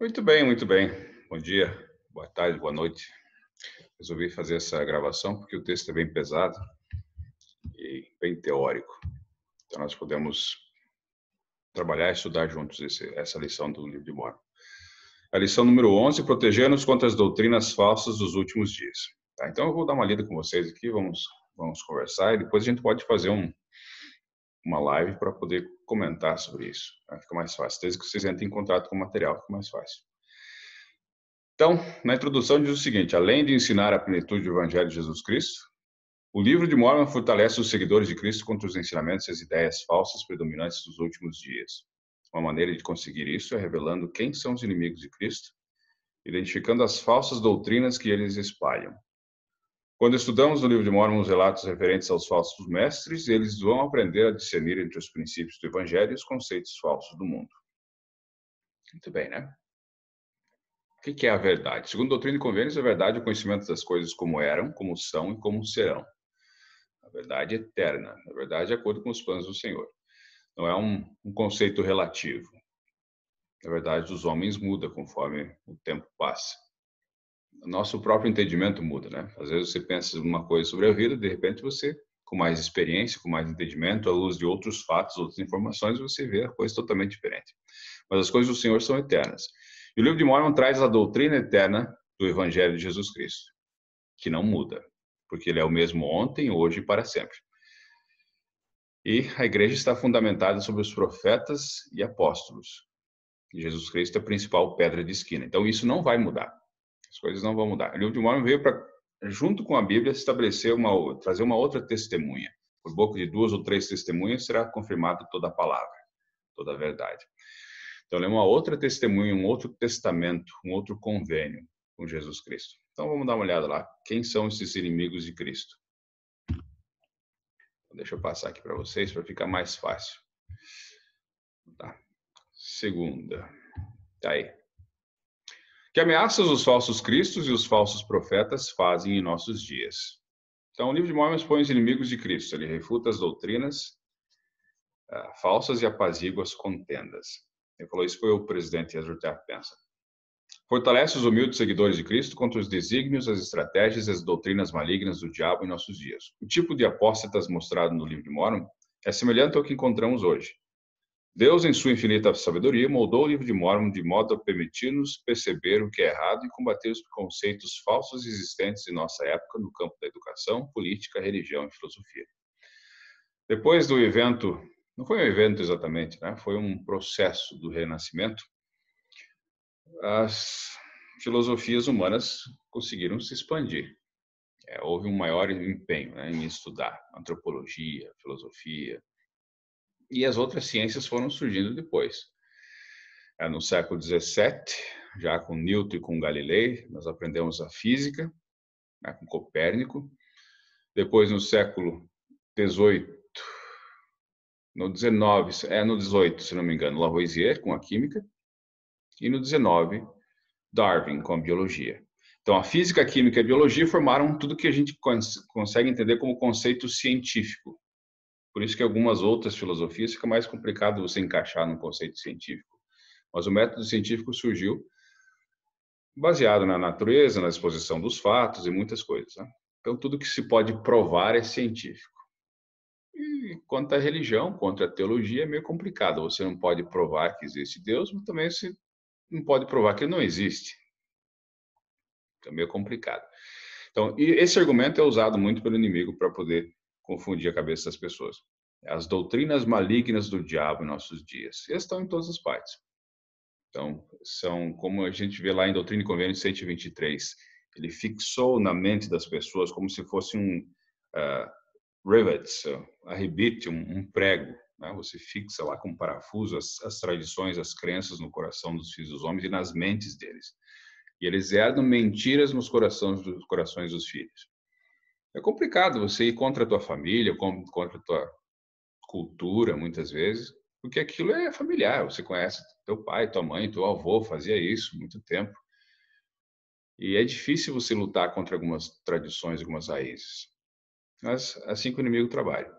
Muito bem, muito bem. Bom dia, boa tarde, boa noite. Resolvi fazer essa gravação porque o texto é bem pesado e bem teórico. Então nós podemos trabalhar e estudar juntos essa lição do livro de Mórmon. A lição número 11, protegendo-nos contra as doutrinas falsas dos últimos dias. Tá, então eu vou dar uma lida com vocês aqui, vamos conversar e depois a gente pode fazer uma live para poder comentar sobre isso. Tá? Fica mais fácil. Desde que vocês entrem em contato com o material, fica mais fácil. Então, na introdução diz o seguinte: além de ensinar a plenitude do Evangelho de Jesus Cristo, o livro de Mórmon fortalece os seguidores de Cristo contra os ensinamentos e as ideias falsas predominantes dos últimos dias. Uma maneira de conseguir isso é revelando quem são os inimigos de Cristo, identificando as falsas doutrinas que eles espalham. Quando estudamos no livro de Mórmon os relatos referentes aos falsos mestres, eles vão aprender a discernir entre os princípios do Evangelho e os conceitos falsos do mundo. Muito bem, né? O que é a verdade? Segundo Doutrina e Convênios, a verdade é o conhecimento das coisas como eram, como são e como serão. A verdade é eterna, a verdade é de acordo com os planos do Senhor. Não é um conceito relativo. A verdade dos homens muda conforme o tempo passa. O nosso próprio entendimento muda, né? Às vezes você pensa uma coisa sobre a vida, de repente você, com mais experiência, com mais entendimento, à luz de outros fatos, outras informações, você vê a coisa totalmente diferente. Mas as coisas do Senhor são eternas. E o livro de Mórmon traz a doutrina eterna do Evangelho de Jesus Cristo, que não muda, porque ele é o mesmo ontem, hoje e para sempre. E a igreja está fundamentada sobre os profetas e apóstolos. E Jesus Cristo é a principal pedra de esquina. Então isso não vai mudar. As coisas não vão mudar. O livro de Mórmon veio para, junto com a Bíblia, trazer uma outra testemunha. Por boca de 2 ou 3 testemunhas será confirmada toda a palavra, toda a verdade. Então, é uma outra testemunha, um outro testamento, um outro convênio com Jesus Cristo. Então, vamos dar uma olhada lá. Quem são esses inimigos de Cristo? Deixa eu passar aqui para vocês, para ficar mais fácil. Tá. Segunda. Tá aí. Que ameaças os falsos cristos e os falsos profetas fazem em nossos dias? Então, o livro de Mórmon expõe os inimigos de Cristo. Ele refuta as doutrinas falsas e apazigua as contendas. Ele falou isso foi o presidente Ezra Taft Benson. Fortalece os humildes seguidores de Cristo contra os desígnios, as estratégias e as doutrinas malignas do diabo em nossos dias. O tipo de apóstatas mostrado no livro de Mórmon é semelhante ao que encontramos hoje. Deus, em sua infinita sabedoria, moldou o livro de Mórmon de modo a permitir-nos perceber o que é errado e combater os preconceitos falsos existentes em nossa época no campo da educação, política, religião e filosofia. Depois do evento, não foi um evento exatamente, né? Foi um processo do renascimento, as filosofias humanas conseguiram se expandir. Houve um maior empenho, né, em estudar antropologia, filosofia, e as outras ciências foram surgindo depois. No século XVII, já com Newton e com Galilei, nós aprendemos a física, né, com Copérnico. Depois, no século XVIII, no XVIII, se não me engano, Lavoisier, com a química. E no XIX, Darwin, com a biologia. Então, a física, a química e a biologia formaram tudo que a gente consegue entender como conceito científico. Por isso que algumas outras filosofias fica mais complicado você encaixar num conceito científico. Mas o método científico surgiu baseado na natureza, na exposição dos fatos e muitas coisas, né? Então, tudo que se pode provar é científico. E quanto à religião, quanto à teologia, é meio complicado. Você não pode provar que existe Deus, mas também você não pode provar que ele não existe. É meio complicado. Então, e esse argumento é usado muito pelo inimigo para poder confundir a cabeça das pessoas. As doutrinas malignas do diabo em nossos dias. E estão em todas as partes. Então, são como a gente vê lá em Doutrina e Convênios 123. Ele fixou na mente das pessoas como se fosse um rivets, arrebite, um prego. Né? Você fixa lá com parafuso as tradições, as crenças no coração dos filhos dos homens e nas mentes deles. E eles herdam mentiras nos corações dos filhos. É complicado você ir contra a tua família, contra a tua cultura, muitas vezes, porque aquilo é familiar. Você conhece teu pai, tua mãe, teu avô fazia isso há muito tempo. E é difícil você lutar contra algumas tradições, algumas raízes. Mas assim que o inimigo trabalha.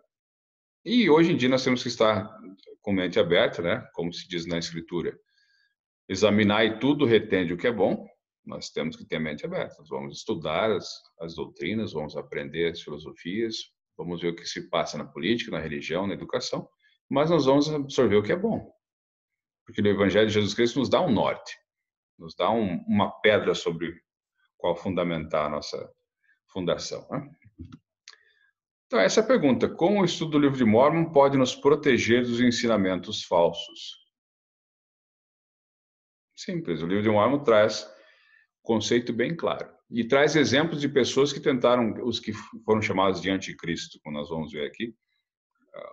E hoje em dia nós temos que estar com mente aberta, né? Como se diz na Escritura. examinar tudo, retende o que é bom. Nós temos que ter a mente aberta. Nós vamos estudar as doutrinas, vamos aprender as filosofias, vamos ver o que se passa na política, na religião, na educação, mas nós vamos absorver o que é bom. Porque o Evangelho de Jesus Cristo nos dá um norte, nos dá uma pedra sobre qual fundamentar a nossa fundação. Né? Então, essa é a pergunta. Como o estudo do livro de Mórmon pode nos proteger dos ensinamentos falsos? Simples. O livro de Mórmon traz um conceito bem claro. E traz exemplos de pessoas que tentaram, os que foram chamados de anticristo, como nós vamos ver aqui,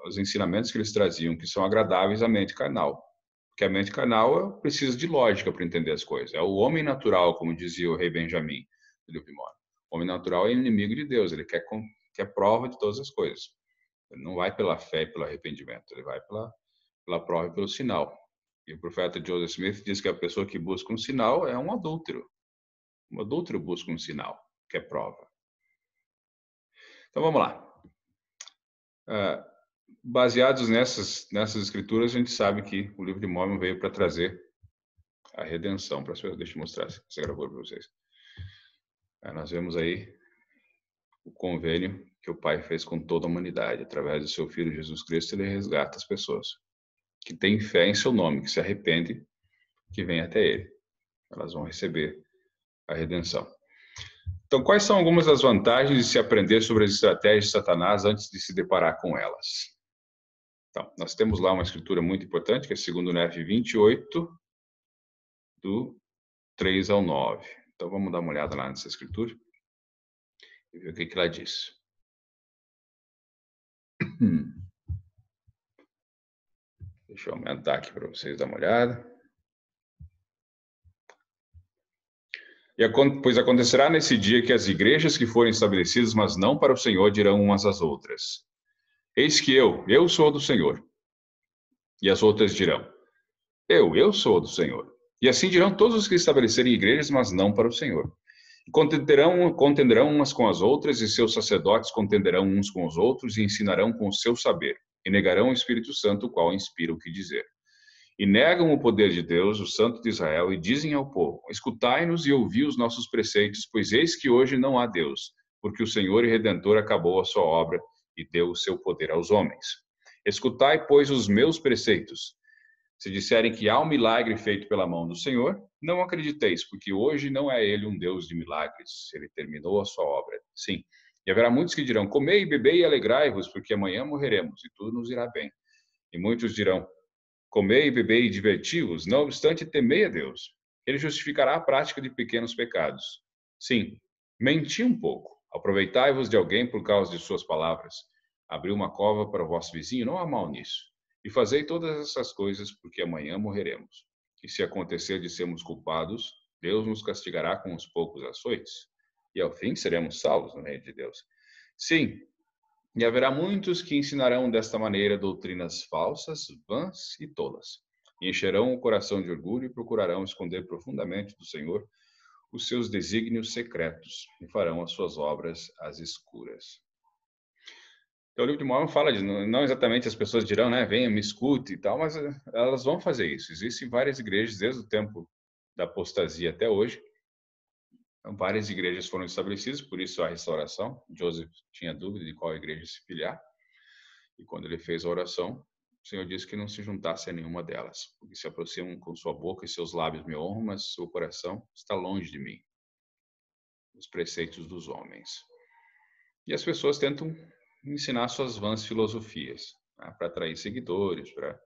os ensinamentos que eles traziam, que são agradáveis à mente carnal. Porque a mente carnal precisa de lógica para entender as coisas. É o homem natural, como dizia o rei Benjamim, do livro de Mórmon. O homem natural é inimigo de Deus, ele quer prova de todas as coisas. Ele não vai pela fé e pelo arrependimento, ele vai pela prova e pelo sinal. E o profeta Joseph Smith diz que a pessoa que busca um sinal é um adúltero. Um adúltero busca um sinal, que é prova. Então vamos lá. Baseados nessas escrituras, a gente sabe que o livro de Mórmon veio para trazer a redenção para as pessoas. Deixa eu mostrar essa gravura para vocês. Nós vemos aí o convênio que o Pai fez com toda a humanidade. Através do seu Filho Jesus Cristo, ele resgata as pessoas que têm fé em seu nome, que se arrependem, que vêm até ele. Elas vão receber a redenção. Então, quais são algumas das vantagens de se aprender sobre as estratégias de Satanás antes de se deparar com elas? Então, nós temos lá uma escritura muito importante, que é 2 Nef 28, do 3 ao 9. Então, vamos dar uma olhada lá nessa escritura e ver o que ela diz. Deixa eu aumentar aqui para vocês darem uma olhada. Pois acontecerá nesse dia que as igrejas que forem estabelecidas, mas não para o Senhor, dirão umas às outras: Eis que eu sou do Senhor. E as outras dirão: eu sou do Senhor. E assim dirão todos os que estabelecerem igrejas, mas não para o Senhor. Contenderão umas com as outras, e seus sacerdotes contenderão uns com os outros, e ensinarão com o seu saber, e negarão o Espírito Santo, o qual inspira o que dizer. E negam o poder de Deus, o Santo de Israel, e dizem ao povo: Escutai-nos e ouvi os nossos preceitos, pois eis que hoje não há Deus, porque o Senhor e Redentor acabou a sua obra e deu o seu poder aos homens. Escutai, pois, os meus preceitos. Se disserem que há um milagre feito pela mão do Senhor, não acrediteis, porque hoje não é ele um Deus de milagres. Ele terminou a sua obra. Sim. E haverá muitos que dirão: Comei, bebei e alegrai-vos, porque amanhã morreremos, e tudo nos irá bem. E muitos dirão: Comei, bebei e diverti-vos, não obstante temei a Deus. Ele justificará a prática de pequenos pecados. Sim, menti um pouco. Aproveitai-vos de alguém por causa de suas palavras. Abriu uma cova para o vosso vizinho, não há mal nisso. E fazei todas essas coisas, porque amanhã morreremos. E se acontecer de sermos culpados, Deus nos castigará com os poucos açoites. E ao fim seremos salvos no reino de Deus. Sim, e haverá muitos que ensinarão desta maneira doutrinas falsas, vãs e tolas. E encherão o coração de orgulho e procurarão esconder profundamente do Senhor os seus desígnios secretos e farão as suas obras às escuras. Então, o livro de Mórmon fala disso, não exatamente as pessoas dirão, né, venha, me escute e tal, mas elas vão fazer isso. Existem várias igrejas, desde o tempo da apostasia até hoje. Então, várias igrejas foram estabelecidas, por isso a restauração. Joseph tinha dúvida de qual igreja se filiar. E quando ele fez a oração, o Senhor disse que não se juntasse a nenhuma delas, porque se aproximam com sua boca e seus lábios me honram, mas seu coração está longe de mim. Os preceitos dos homens. E as pessoas tentam ensinar suas vãs filosofias, né, para atrair seguidores, para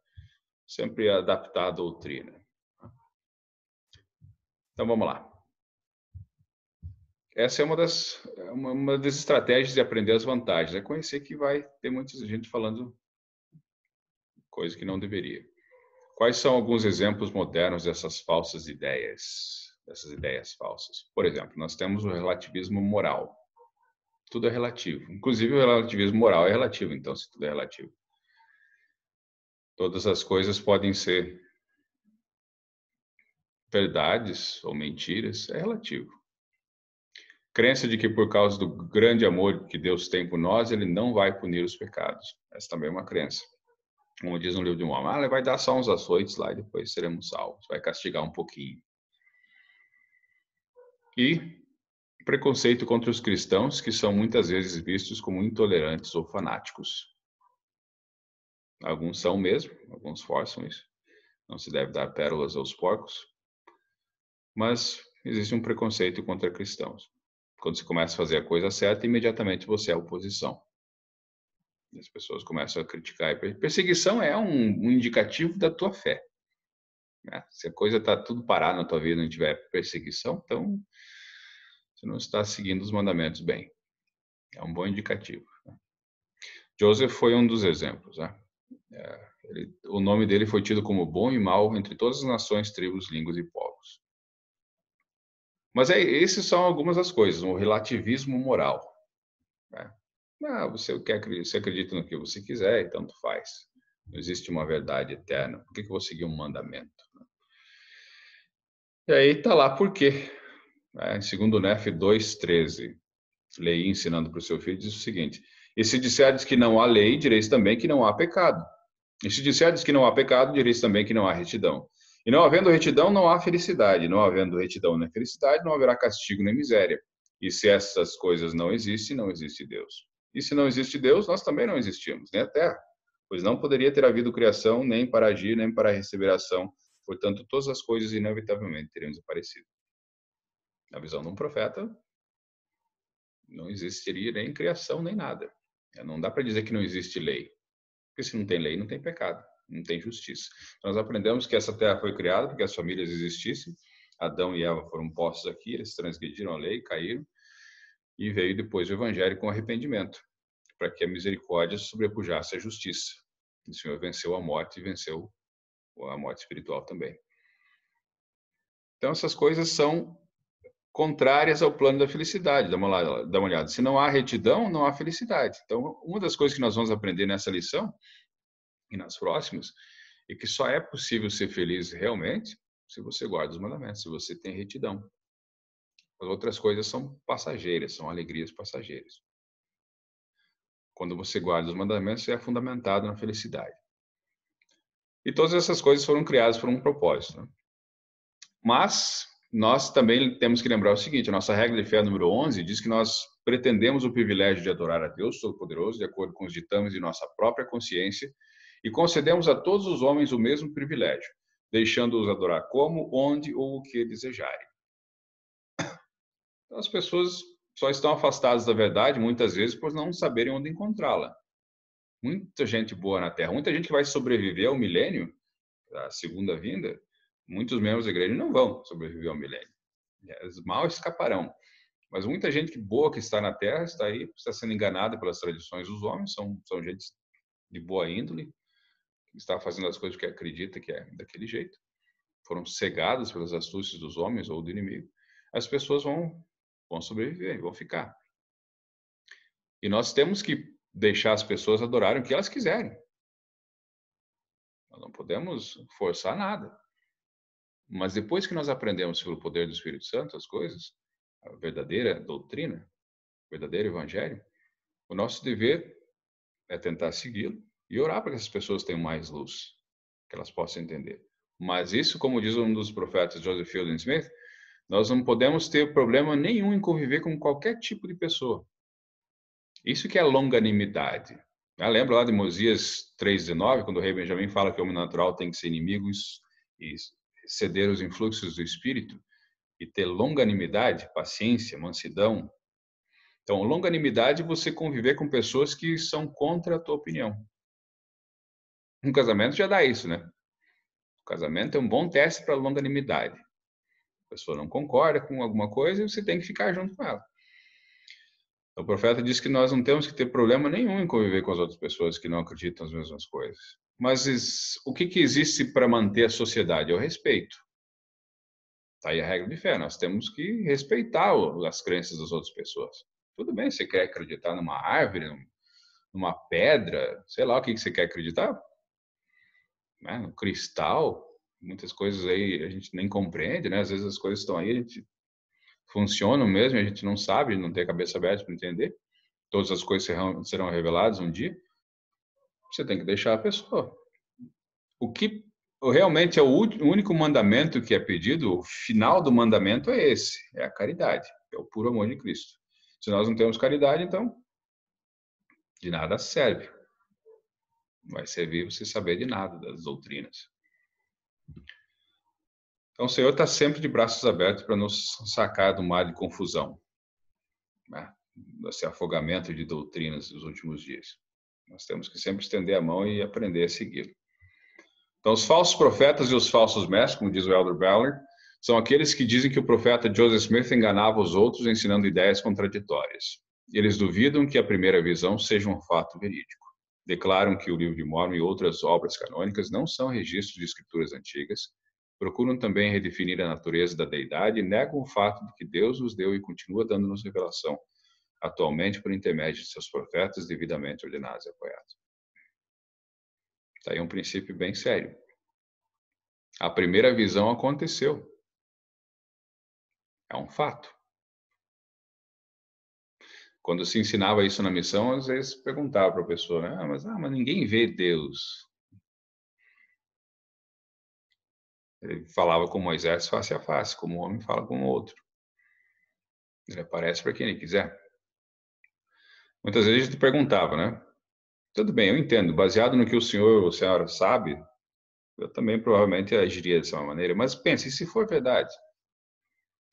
sempre adaptar a doutrina. Então vamos lá. Essa é uma das estratégias de aprender as vantagens, é conhecer que vai ter muita gente falando coisa que não deveria. Quais são alguns exemplos modernos dessas falsas ideias, dessas ideias falsas? Por exemplo, nós temos o relativismo moral. Tudo é relativo. Inclusive o relativismo moral é relativo, então, se tudo é relativo. Todas as coisas podem ser verdades ou mentiras, é relativo. Crença de que por causa do grande amor que Deus tem por nós, ele não vai punir os pecados. Essa também é uma crença. Como diz no livro de Mormon, ele vai dar só uns açoites lá e depois seremos salvos. Vai castigar um pouquinho. E preconceito contra os cristãos, que são muitas vezes vistos como intolerantes ou fanáticos. Alguns são mesmo, alguns forçam isso. Não se deve dar pérolas aos porcos. Mas existe um preconceito contra cristãos. Quando você começa a fazer a coisa certa, imediatamente você é oposição. E as pessoas começam a criticar. Perseguição é um indicativo da tua fé. Né? Se a coisa está tudo parado na tua vida e não tiver perseguição, então você não está seguindo os mandamentos bem. É um bom indicativo. Né? Joseph foi um dos exemplos. Né? O nome dele foi tido como bom e mau entre todas as nações, tribos, línguas e povos. Mas esses são algumas das coisas, o relativismo moral. Né? Você acredita no que você quiser e tanto faz. Não existe uma verdade eterna. Por que eu vou seguir um mandamento? E aí está lá por quê. Em 2 Nef 2,13, Lei ensinando para o seu filho, diz o seguinte: e se disserdes que não há lei, direis também que não há pecado. E se disserdes que não há pecado, direis também que não há retidão. E não havendo retidão, não há felicidade. Não havendo retidão nem felicidade, não haverá castigo nem miséria. E se essas coisas não existem, não existe Deus. E se não existe Deus, nós também não existimos, nem a terra. Pois não poderia ter havido criação, nem para agir, nem para receber ação. Portanto, todas as coisas inevitavelmente teriam desaparecido. Na visão de um profeta, não existiria nem criação, nem nada. Não dá para dizer que não existe lei. Porque se não tem lei, não tem pecado, não tem justiça. Nós aprendemos que essa terra foi criada porque as famílias existissem. Adão e Eva foram postos aqui, eles transgrediram a lei, caíram. E veio depois o evangelho com arrependimento, para que a misericórdia sobrepujasse a justiça. O Senhor venceu a morte e venceu a morte espiritual também. Então, essas coisas são contrárias ao plano da felicidade. Dá uma olhada. Se não há retidão, não há felicidade. Então, uma das coisas que nós vamos aprender nessa lição e nas próximas é que só é possível ser feliz realmente se você guarda os mandamentos, se você tem retidão. As outras coisas são passageiras, são alegrias passageiras. Quando você guarda os mandamentos, você é fundamentado na felicidade. E todas essas coisas foram criadas por um propósito. Né? Mas nós também temos que lembrar o seguinte, a nossa regra de fé número 11 diz que nós pretendemos o privilégio de adorar a Deus Todo-Poderoso de acordo com os ditames de nossa própria consciência e concedemos a todos os homens o mesmo privilégio, deixando-os adorar como, onde ou o que desejarem. Então, as pessoas só estão afastadas da verdade, muitas vezes, por não saberem onde encontrá-la. Muita gente boa na Terra, muita gente que vai sobreviver ao milênio, a segunda vinda, muitos membros da igreja não vão sobreviver ao milênio. Eles mal escaparão. Mas muita gente boa que está na Terra está aí, está sendo enganada pelas tradições dos homens, são gente de boa índole, que está fazendo as coisas que acredita que é daquele jeito. Foram cegadas pelas astúcias dos homens ou do inimigo. As pessoas vão sobreviver, vão ficar. E nós temos que deixar as pessoas adorarem o que elas quiserem. Nós não podemos forçar nada. Mas depois que nós aprendemos pelo poder do Espírito Santo as coisas, a verdadeira doutrina, o verdadeiro evangelho, o nosso dever é tentar segui-lo e orar para que essas pessoas tenham mais luz, que elas possam entender. Mas isso, como diz um dos profetas, Joseph Fielding Smith, nós não podemos ter problema nenhum em conviver com qualquer tipo de pessoa. Isso que é longanimidade. Lembra lá de Mosias 3,19, quando o rei Benjamim fala que o homem natural tem que ser inimigos e ceder os influxos do Espírito e ter longanimidade, paciência, mansidão. Então, longanimidade é você conviver com pessoas que são contra a tua opinião. Um casamento já dá isso, né? O casamento é um bom teste para longanimidade. A pessoa não concorda com alguma coisa e você tem que ficar junto com ela. O profeta diz que nós não temos que ter problema nenhum em conviver com as outras pessoas que não acreditam nas mesmas coisas. Mas o que existe para manter a sociedade? É o respeito. Está aí a regra de fé. Nós temos que respeitar as crenças das outras pessoas. Tudo bem, você quer acreditar numa árvore, numa pedra, sei lá o que você quer acreditar. Né? No cristal, muitas coisas aí a gente nem compreende, né? Às vezes as coisas estão aí, a gente funcionam mesmo, a gente não sabe, não tem a cabeça aberta para entender. Todas as coisas serão reveladas um dia. Você tem que deixar a pessoa. o que realmente é o único mandamento que é pedido, o final do mandamento é esse, é a caridade, é o puro amor de Cristo. Se nós não temos caridade, então de nada serve. Vai servir você saber de nada das doutrinas. Então o Senhor está sempre de braços abertos para nos sacar do mar de confusão, né? Desse afogamento de doutrinas dos últimos dias. Nós temos que sempre estender a mão e aprender a seguir. Então, os falsos profetas e os falsos mestres, como diz o Elder Ballard, são aqueles que dizem que o profeta Joseph Smith enganava os outros ensinando ideias contraditórias. Eles duvidam que a primeira visão seja um fato verídico. Declaram que o Livro de Mórmon e outras obras canônicas não são registros de escrituras antigas. Procuram também redefinir a natureza da deidade e negam o fato de que Deus nos deu e continua dando-nos revelação, atualmente por intermédio de seus profetas devidamente ordenados e apoiados. Está aí um princípio bem sério. A primeira visão aconteceu. É um fato. Quando se ensinava isso na missão, às vezes perguntava para a pessoa, né? Mas ninguém vê Deus. Ele falava com Moisés face a face, como um homem fala com o outro. Ele aparece para quem ele quiser. Muitas vezes a gente perguntava, né? Tudo bem, eu entendo. Baseado no que o senhor ou a senhora sabe, eu também provavelmente agiria dessa maneira. Mas pense, e se for verdade?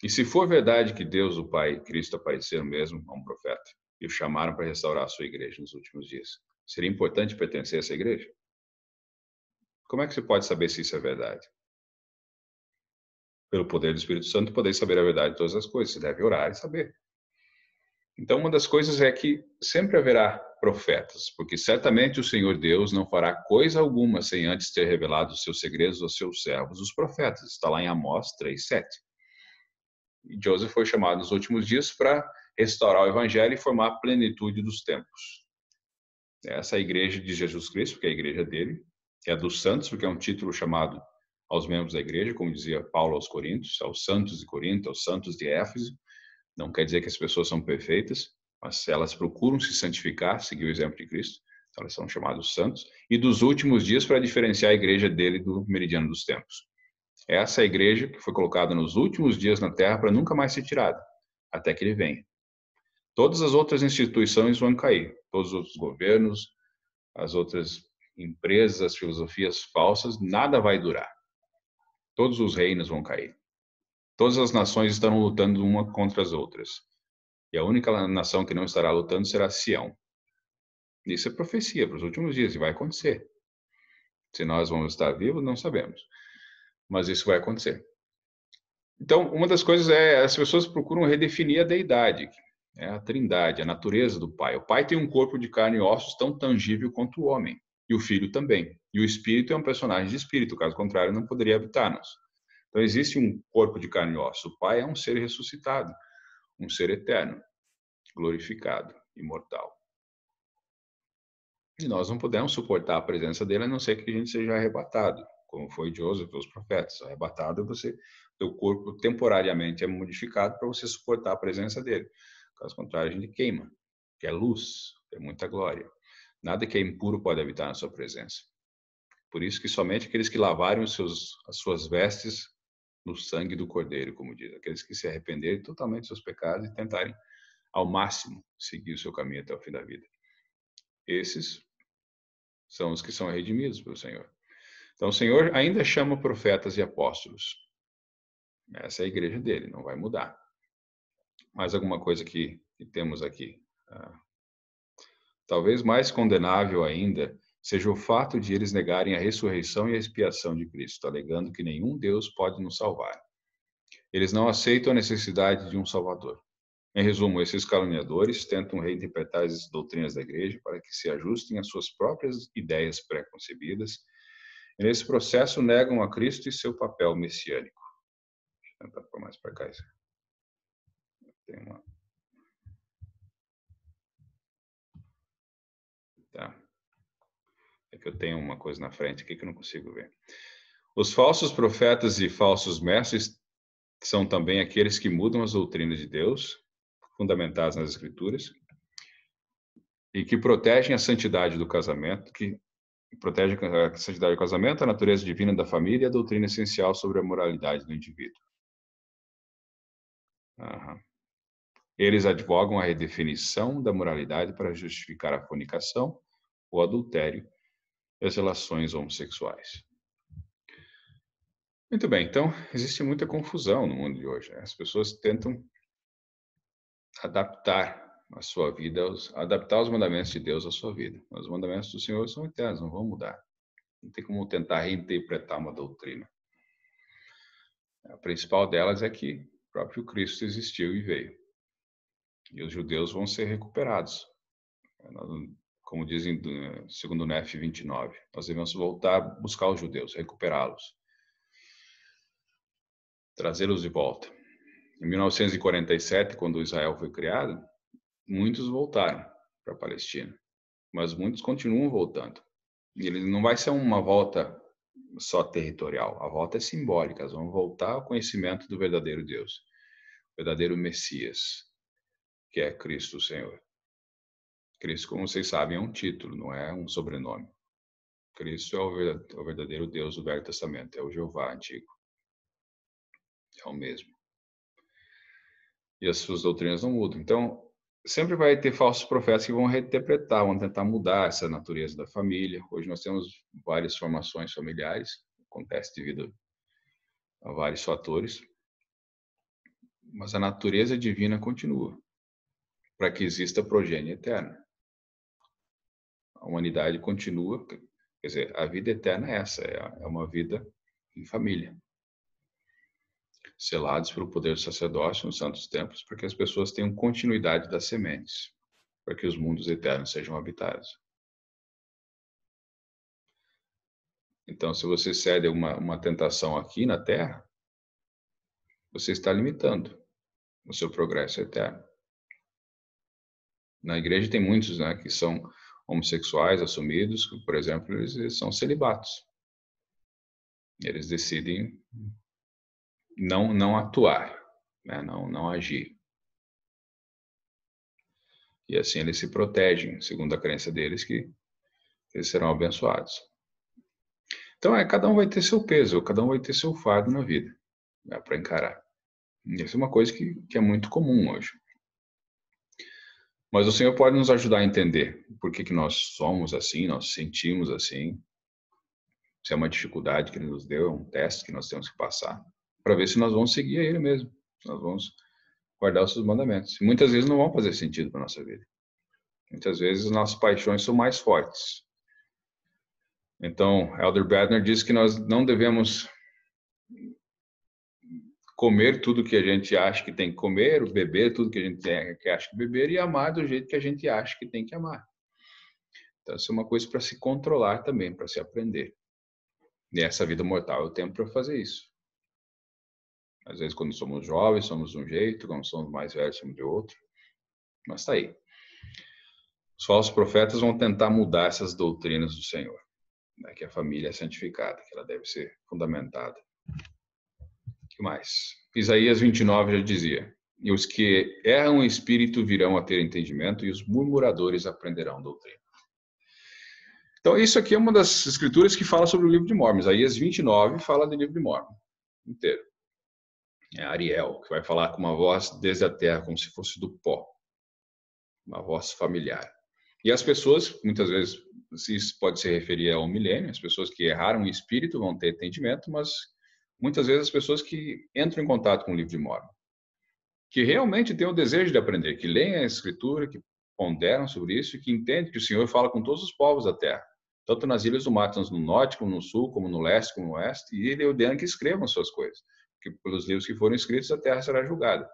E se for verdade que Deus, o Pai e Cristo apareceram mesmo a um profeta e o chamaram para restaurar a sua igreja nos últimos dias, seria importante pertencer a essa igreja? Como é que você pode saber se isso é verdade? Pelo poder do Espírito Santo, poder saber a verdade de todas as coisas. Você deve orar e saber. Então, uma das coisas é que sempre haverá profetas, porque certamente o Senhor Deus não fará coisa alguma sem antes ter revelado os seus segredos aos seus servos, os profetas. Está lá em Amós 3:7. E Joseph foi chamado nos últimos dias para restaurar o evangelho e formar a plenitude dos tempos. Essa é a igreja de Jesus Cristo, que é a igreja dele, que é a dos santos, porque é um título chamado aos membros da igreja, como dizia Paulo aos Coríntios, aos santos de Corinto, aos santos de Éfeso. Não quer dizer que as pessoas são perfeitas, mas elas procuram se santificar, seguir o exemplo de Cristo, então elas são chamados santos, e dos últimos dias para diferenciar a igreja dele do meridiano dos tempos. Essa é a igreja que foi colocada nos últimos dias na terra para nunca mais ser tirada, até que ele venha. Todas as outras instituições vão cair, todos os outros governos, as outras empresas, as filosofias falsas, nada vai durar. Todos os reinos vão cair. Todas as nações estarão lutando uma contra as outras. E a única nação que não estará lutando será Sião. Isso é profecia para os últimos dias e vai acontecer. Se nós vamos estar vivos, não sabemos. Mas isso vai acontecer. Então, uma das coisas é, as pessoas procuram redefinir a deidade, a trindade, a natureza do Pai. O Pai tem um corpo de carne e ossos tão tangível quanto o homem, e o Filho também. E o Espírito é um personagem de espírito, caso contrário, não poderia habitar-nos. Então, existe um corpo de carne e ossos. O Pai é um ser ressuscitado, um ser eterno, glorificado, imortal. E nós não podemos suportar a presença dele, a não ser que a gente seja arrebatado, como foi Joseph e os profetas. Arrebatado, teu corpo temporariamente é modificado para você suportar a presença dele. Caso contrário, a gente queima, que é luz, que é muita glória. Nada que é impuro pode habitar na sua presença. Por isso que somente aqueles que lavarem as suas vestes no sangue do Cordeiro, como diz, aqueles que se arrependerem totalmente dos seus pecados e tentarem ao máximo seguir o seu caminho até o fim da vida. Esses são os que são redimidos pelo Senhor. Então, o Senhor ainda chama profetas e apóstolos. Essa é a igreja dele, não vai mudar. Mais alguma coisa que temos aqui? Talvez mais condenável ainda seja o fato de eles negarem a ressurreição e a expiação de Cristo, alegando que nenhum Deus pode nos salvar. Eles não aceitam a necessidade de um Salvador. Em resumo, esses caluniadores tentam reinterpretar as doutrinas da igreja para que se ajustem às suas próprias ideias pré-concebidas, e nesse processo negam a Cristo e seu papel messiânico. Deixa eu tentar pôr mais para cá isso. Tem uma... Tá. É que eu tenho uma coisa na frente aqui que eu não consigo ver. Os falsos profetas e falsos mestres são também aqueles que mudam as doutrinas de Deus, fundamentadas nas Escrituras, e que protegem a santidade do casamento, que Protege a santidade do casamento, a natureza divina da família e a doutrina essencial sobre a moralidade do indivíduo. Uhum. Eles advogam a redefinição da moralidade para justificar a fornicação, o adultério e as relações homossexuais. Muito bem, então existe muita confusão no mundo de hoje. Né? As pessoas tentam adaptar a sua vida, adaptar os mandamentos de Deus à sua vida. Mas os mandamentos do Senhor são eternos, não vão mudar. Não tem como tentar reinterpretar uma doutrina. A principal delas é que o próprio Cristo existiu e veio. E os judeus vão ser recuperados. Como dizem segundo Nef 29, nós devemos voltar a buscar os judeus, recuperá-los, trazê-los de volta. Em 1947, quando Israel foi criado, muitos voltaram para a Palestina, mas muitos continuam voltando. E ele não vai ser uma volta só territorial, a volta é simbólica, eles vão voltar ao conhecimento do verdadeiro Deus, o verdadeiro Messias, que é Cristo o Senhor. Cristo, como vocês sabem, é um título, não é um sobrenome. Cristo é o verdadeiro Deus do Velho Testamento, é o Jeová antigo. É o mesmo. E as suas doutrinas não mudam. Então, sempre vai ter falsos profetas que vão reinterpretar, vão tentar mudar essa natureza da família. Hoje nós temos várias formações familiares, acontece devido a vários fatores. Mas a natureza divina continua, para que exista progênie eterna. A humanidade continua, quer dizer, a vida eterna é essa, é uma vida em família. Selados pelo poder do sacerdócio nos santos templos, para que as pessoas tenham continuidade das sementes, para que os mundos eternos sejam habitados. Então, se você cede uma tentação aqui na Terra, você está limitando o seu progresso eterno. Na igreja tem muitos, né, que são homossexuais assumidos, que, por exemplo, eles são celibatos. Eles decidem não atuar, né? não agir. E assim eles se protegem, segundo a crença deles, que eles serão abençoados. Então, cada um vai ter seu peso, cada um vai ter seu fardo na vida, né, para encarar. Isso é uma coisa que é muito comum hoje. Mas o Senhor pode nos ajudar a entender por que nós somos assim, nós sentimos assim. Se é uma dificuldade que Ele nos deu, é um teste que nós temos que passar, para ver se nós vamos seguir a Ele mesmo, se nós vamos guardar os seus mandamentos. E muitas vezes não vão fazer sentido para a nossa vida. Muitas vezes nossas paixões são mais fortes. Então, Elder Bednar diz que nós não devemos comer tudo que a gente acha que tem que comer, beber tudo que a gente acha que beber e amar do jeito que a gente acha que tem que amar. Então, isso é uma coisa para se controlar também, para se aprender. E essa vida mortal eu tenho para fazer isso. Às vezes, quando somos jovens, somos de um jeito, quando somos mais velhos, somos de outro. Mas está aí. Os falsos profetas vão tentar mudar essas doutrinas do Senhor, né? Que a família é santificada, que ela deve ser fundamentada. O que mais? Isaías 29 já dizia: e os que erram em espírito virão a ter entendimento, e os murmuradores aprenderão doutrina. Então, isso aqui é uma das escrituras que fala sobre o livro de Mórmon. Isaías 29 fala do livro de Mórmon inteiro. É Ariel, que vai falar com uma voz desde a terra, como se fosse do pó. Uma voz familiar. E as pessoas, muitas vezes, isso pode se referir ao milênio, as pessoas que erraram em espírito vão ter entendimento, mas muitas vezes as pessoas que entram em contato com o livro de Mórmon, que realmente têm o desejo de aprender, que leem a escritura, que ponderam sobre isso e que entendem que o Senhor fala com todos os povos da terra, tanto nas ilhas do mar, tanto no norte, como no sul, como no leste, como no oeste, e ele ordena que escrevam suas coisas, porque pelos livros que foram escritos a terra será julgada.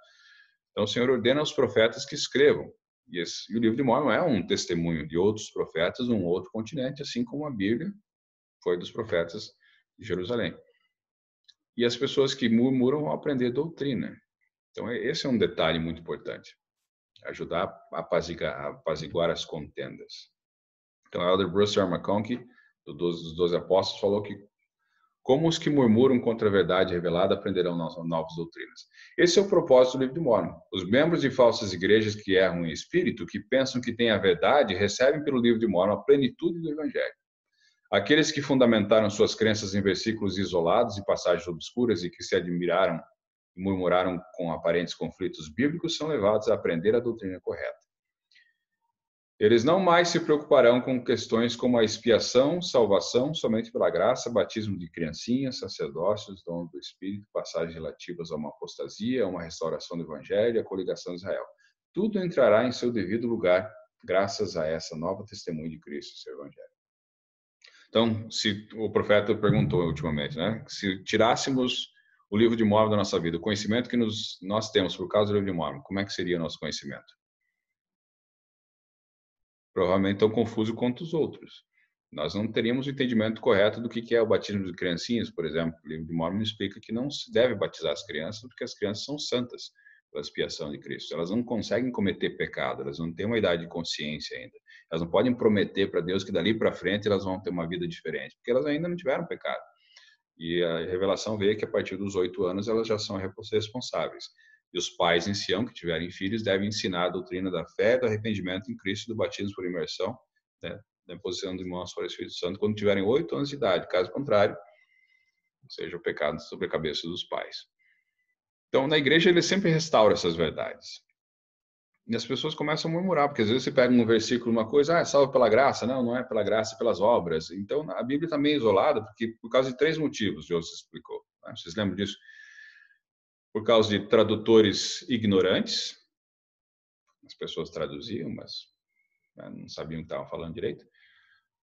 Então o Senhor ordena aos profetas que escrevam. E o livro de Mórmon é um testemunho de outros profetas num outro continente, assim como a Bíblia foi dos profetas de Jerusalém. E as pessoas que murmuram vão aprender doutrina. Então, esse é um detalhe muito importante. Ajudar a apaziguar as contendas. Então, o Elder Bruce R. McConkie, dos 12 Apóstolos, falou que como os que murmuram contra a verdade revelada aprenderão novas doutrinas. Esse é o propósito do livro de Mórmon. Os membros de falsas igrejas que erram em espírito, que pensam que têm a verdade, recebem pelo livro de Mórmon a plenitude do Evangelho. Aqueles que fundamentaram suas crenças em versículos isolados e passagens obscuras e que se admiraram e murmuraram com aparentes conflitos bíblicos são levados a aprender a doutrina correta. Eles não mais se preocuparão com questões como a expiação, salvação somente pela graça, batismo de criancinhas, sacerdócios, dom do Espírito, passagens relativas a uma apostasia, a uma restauração do Evangelho, a coligação de Israel. Tudo entrará em seu devido lugar, graças a essa nova testemunha de Cristo e seu Evangelho. Então, se o profeta perguntou ultimamente, né, se tirássemos o livro de Mórmon da nossa vida, o conhecimento que nós temos por causa do livro de Mórmon, como é que seria o nosso conhecimento? Provavelmente tão confuso quanto os outros. Nós não teríamos o entendimento correto do que é o batismo de criancinhas, por exemplo. O livro de Mórmon explica que não se deve batizar as crianças porque as crianças são santas pela expiação de Cristo. Elas não conseguem cometer pecado, elas não têm uma idade de consciência ainda. Elas não podem prometer para Deus que dali para frente elas vão ter uma vida diferente, porque elas ainda não tiveram pecado. E a revelação vê que a partir dos 8 anos elas já são responsáveis. E os pais em Sião que tiverem filhos devem ensinar a doutrina da fé, do arrependimento em Cristo, do batismo por imersão, né, da imposição de mãos para o Espírito Santo, quando tiverem 8 anos de idade. Caso contrário, seja o pecado sobre a cabeça dos pais. Então, na igreja, ele sempre restaura essas verdades. E as pessoas começam a murmurar, porque às vezes você pega um versículo, uma coisa, é salvo pela graça. Não, não é pela graça, é pelas obras. Então, a Bíblia está meio isolada, porque por causa de 3 motivos, Deus explicou. Né? Vocês lembram disso? Por causa de tradutores ignorantes, as pessoas traduziam, mas não sabiam o que estavam falando direito.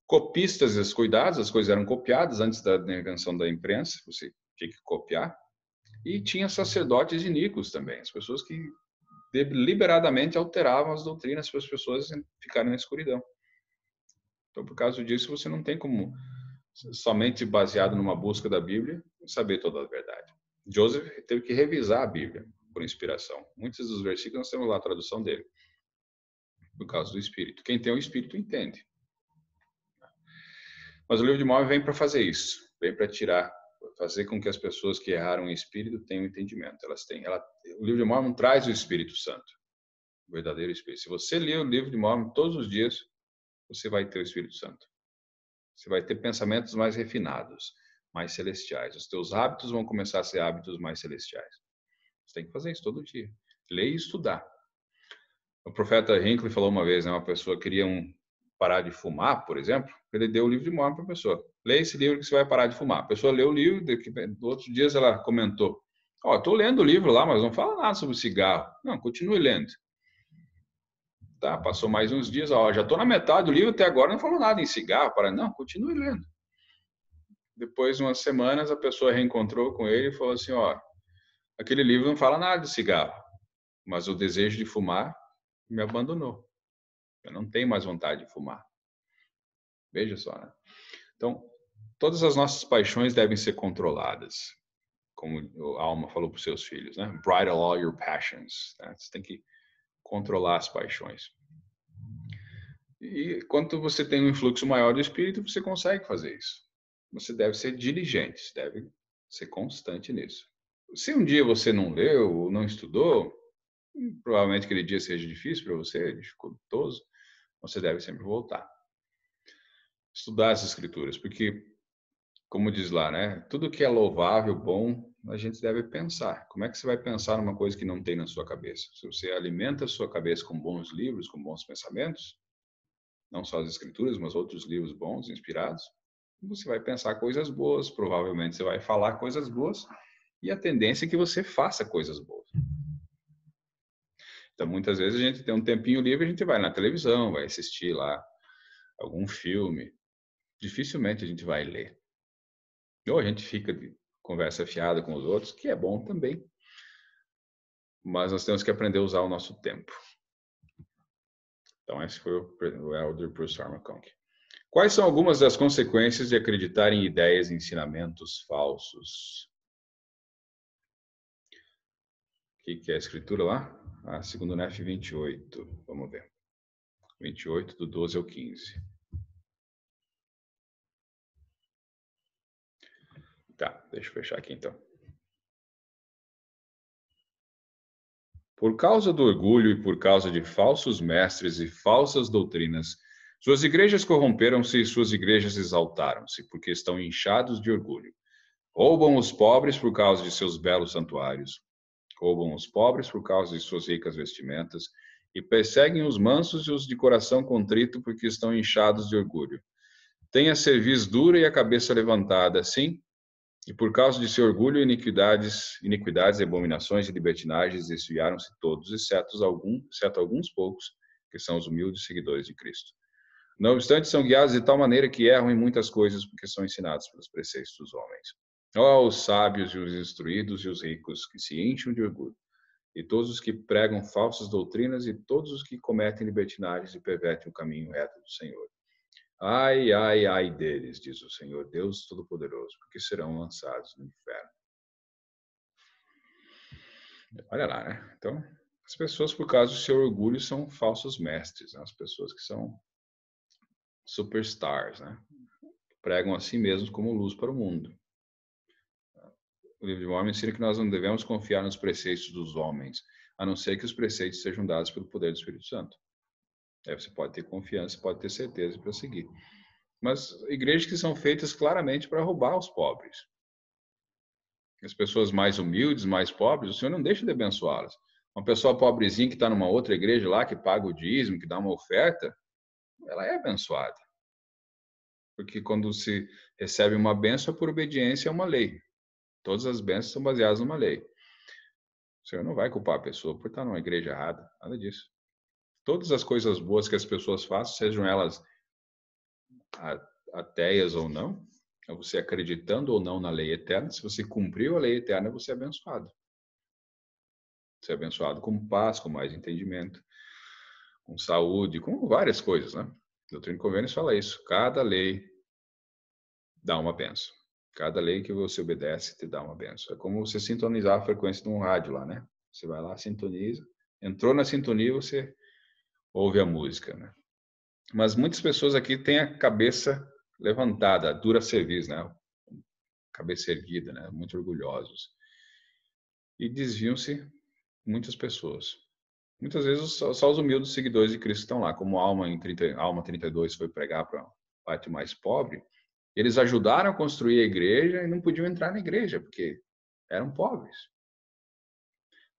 Copistas descuidados, as coisas eram copiadas antes da invenção da imprensa, você tinha que copiar. E tinha sacerdotes iníquos também, as pessoas que deliberadamente alteravam as doutrinas para as pessoas ficarem na escuridão. Então, por causa disso, você não tem como, somente baseado numa busca da Bíblia, saber toda a verdade. Joseph teve que revisar a Bíblia por inspiração. Muitos dos versículos nós temos lá a tradução dele, por causa do Espírito. Quem tem o Espírito entende. Mas o livro de Mórmon vem para fazer isso, vem para tirar, fazer com que as pessoas que erraram em espírito tenham entendimento. O livro de Mórmon traz o Espírito Santo, o verdadeiro Espírito. Se você ler o livro de Mórmon todos os dias, você vai ter o Espírito Santo. Você vai ter pensamentos mais refinados, mais celestiais. Os teus hábitos vão começar a ser hábitos mais celestiais. Você tem que fazer isso todo dia. Ler e estudar. O profeta Hinckley falou uma vez, né, uma pessoa queria parar de fumar, por exemplo, ele deu o livro de Mórmon para a pessoa. Leia esse livro que você vai parar de fumar. A pessoa leu o livro, outros dias ela comentou, estou lendo o livro lá, mas não fala nada sobre cigarro. Não, continue lendo. Tá, passou mais uns dias, já estou na metade do livro, até agora não falou nada em cigarro. Não, continue lendo. Depois de umas semanas, a pessoa reencontrou com ele e falou assim, aquele livro não fala nada de cigarro, mas o desejo de fumar me abandonou. Eu não tenho mais vontade de fumar. Veja só, né? Então, todas as nossas paixões devem ser controladas, como a Alma falou para os seus filhos, né? Bridle all your passions. Né? Você tem que controlar as paixões. E quando você tem um influxo maior do Espírito, você consegue fazer isso. Você deve ser diligente, você deve ser constante nisso. Se um dia você não leu ou não estudou, provavelmente aquele dia seja difícil para você, dificultoso, você deve sempre voltar. Estudar as escrituras, porque, como diz lá, né? Tudo que é louvável, bom, a gente deve pensar. Como é que você vai pensar numa coisa que não tem na sua cabeça? Se você alimenta a sua cabeça com bons livros, com bons pensamentos, não só as escrituras, mas outros livros bons, inspirados, você vai pensar coisas boas, provavelmente você vai falar coisas boas, e a tendência é que você faça coisas boas. Então, muitas vezes a gente tem um tempinho livre, a gente vai na televisão, vai assistir lá algum filme. Dificilmente a gente vai ler. Ou a gente fica de conversa fiada com os outros, que é bom também. Mas nós temos que aprender a usar o nosso tempo. Então, esse foi o Elder Bruce R. McConkie. Quais são algumas das consequências de acreditar em ideias e ensinamentos falsos? O que é a escritura lá? Segundo Nef 28. Vamos ver. 28, do 12 ao 15. Tá, deixa eu fechar aqui então. Por causa do orgulho e por causa de falsos mestres e falsas doutrinas, Suas igrejas corromperam-se e suas igrejas exaltaram-se, porque estão inchados de orgulho. Roubam os pobres por causa de seus belos santuários. Roubam os pobres por causa de suas ricas vestimentas. E perseguem os mansos e os de coração contrito, porque estão inchados de orgulho. Têm a cerviz dura e a cabeça levantada, sim, e por causa de seu orgulho, iniquidades e abominações e libertinagens desviaram-se todos, exceto alguns poucos, que são os humildes seguidores de Cristo. Não obstante, são guiados de tal maneira que erram em muitas coisas, porque são ensinados pelos preceitos dos homens. Ó, os sábios e os instruídos e os ricos, que se enchem de orgulho, e todos os que pregam falsas doutrinas, e todos os que cometem libertinagens e pervertem o caminho reto do Senhor. Ai, ai, ai deles, diz o Senhor, Deus Todo-Poderoso, porque serão lançados no inferno. Olha lá, né? Então, as pessoas, por causa do seu orgulho, são falsos mestres, né? As pessoas que são superstars, né? Pregam a si mesmos como luz para o mundo. O livro de Mormon ensina que nós não devemos confiar nos preceitos dos homens, a não ser que os preceitos sejam dados pelo poder do Espírito Santo. Aí você pode ter confiança, pode ter certeza para seguir. Mas igrejas que são feitas claramente para roubar os pobres. As pessoas mais humildes, mais pobres, o Senhor não deixa de abençoá-las. Uma pessoa pobrezinha que está numa outra igreja lá, que paga o dízimo, que dá uma oferta, ela é abençoada. Porque quando se recebe uma bênção é por obediência a uma lei. Todas as bênçãos são baseadas numa lei. O Senhor não vai culpar a pessoa por estar numa igreja errada, nada disso. Todas as coisas boas que as pessoas façam, sejam elas ateias ou não, é você acreditando ou não na lei eterna, se você cumpriu a lei eterna, você é abençoado. Você é abençoado com paz, com mais entendimento, com saúde, com várias coisas, né? Doutrina e Convênios fala isso. Cada lei dá uma bênção. Cada lei que você obedece te dá uma bênção. É como você sintonizar a frequência de um rádio lá, né? Você vai lá, sintoniza. Entrou na sintonia, você ouve a música, né? Mas muitas pessoas aqui têm a cabeça levantada, dura cerviz, né? Cabeça erguida, né? Muito orgulhosos. E desviam-se muitas pessoas. Muitas vezes só os humildes seguidores de Cristo estão lá, como Alma 32 foi pregar para a parte mais pobre. Eles ajudaram a construir a igreja e não podiam entrar na igreja, porque eram pobres.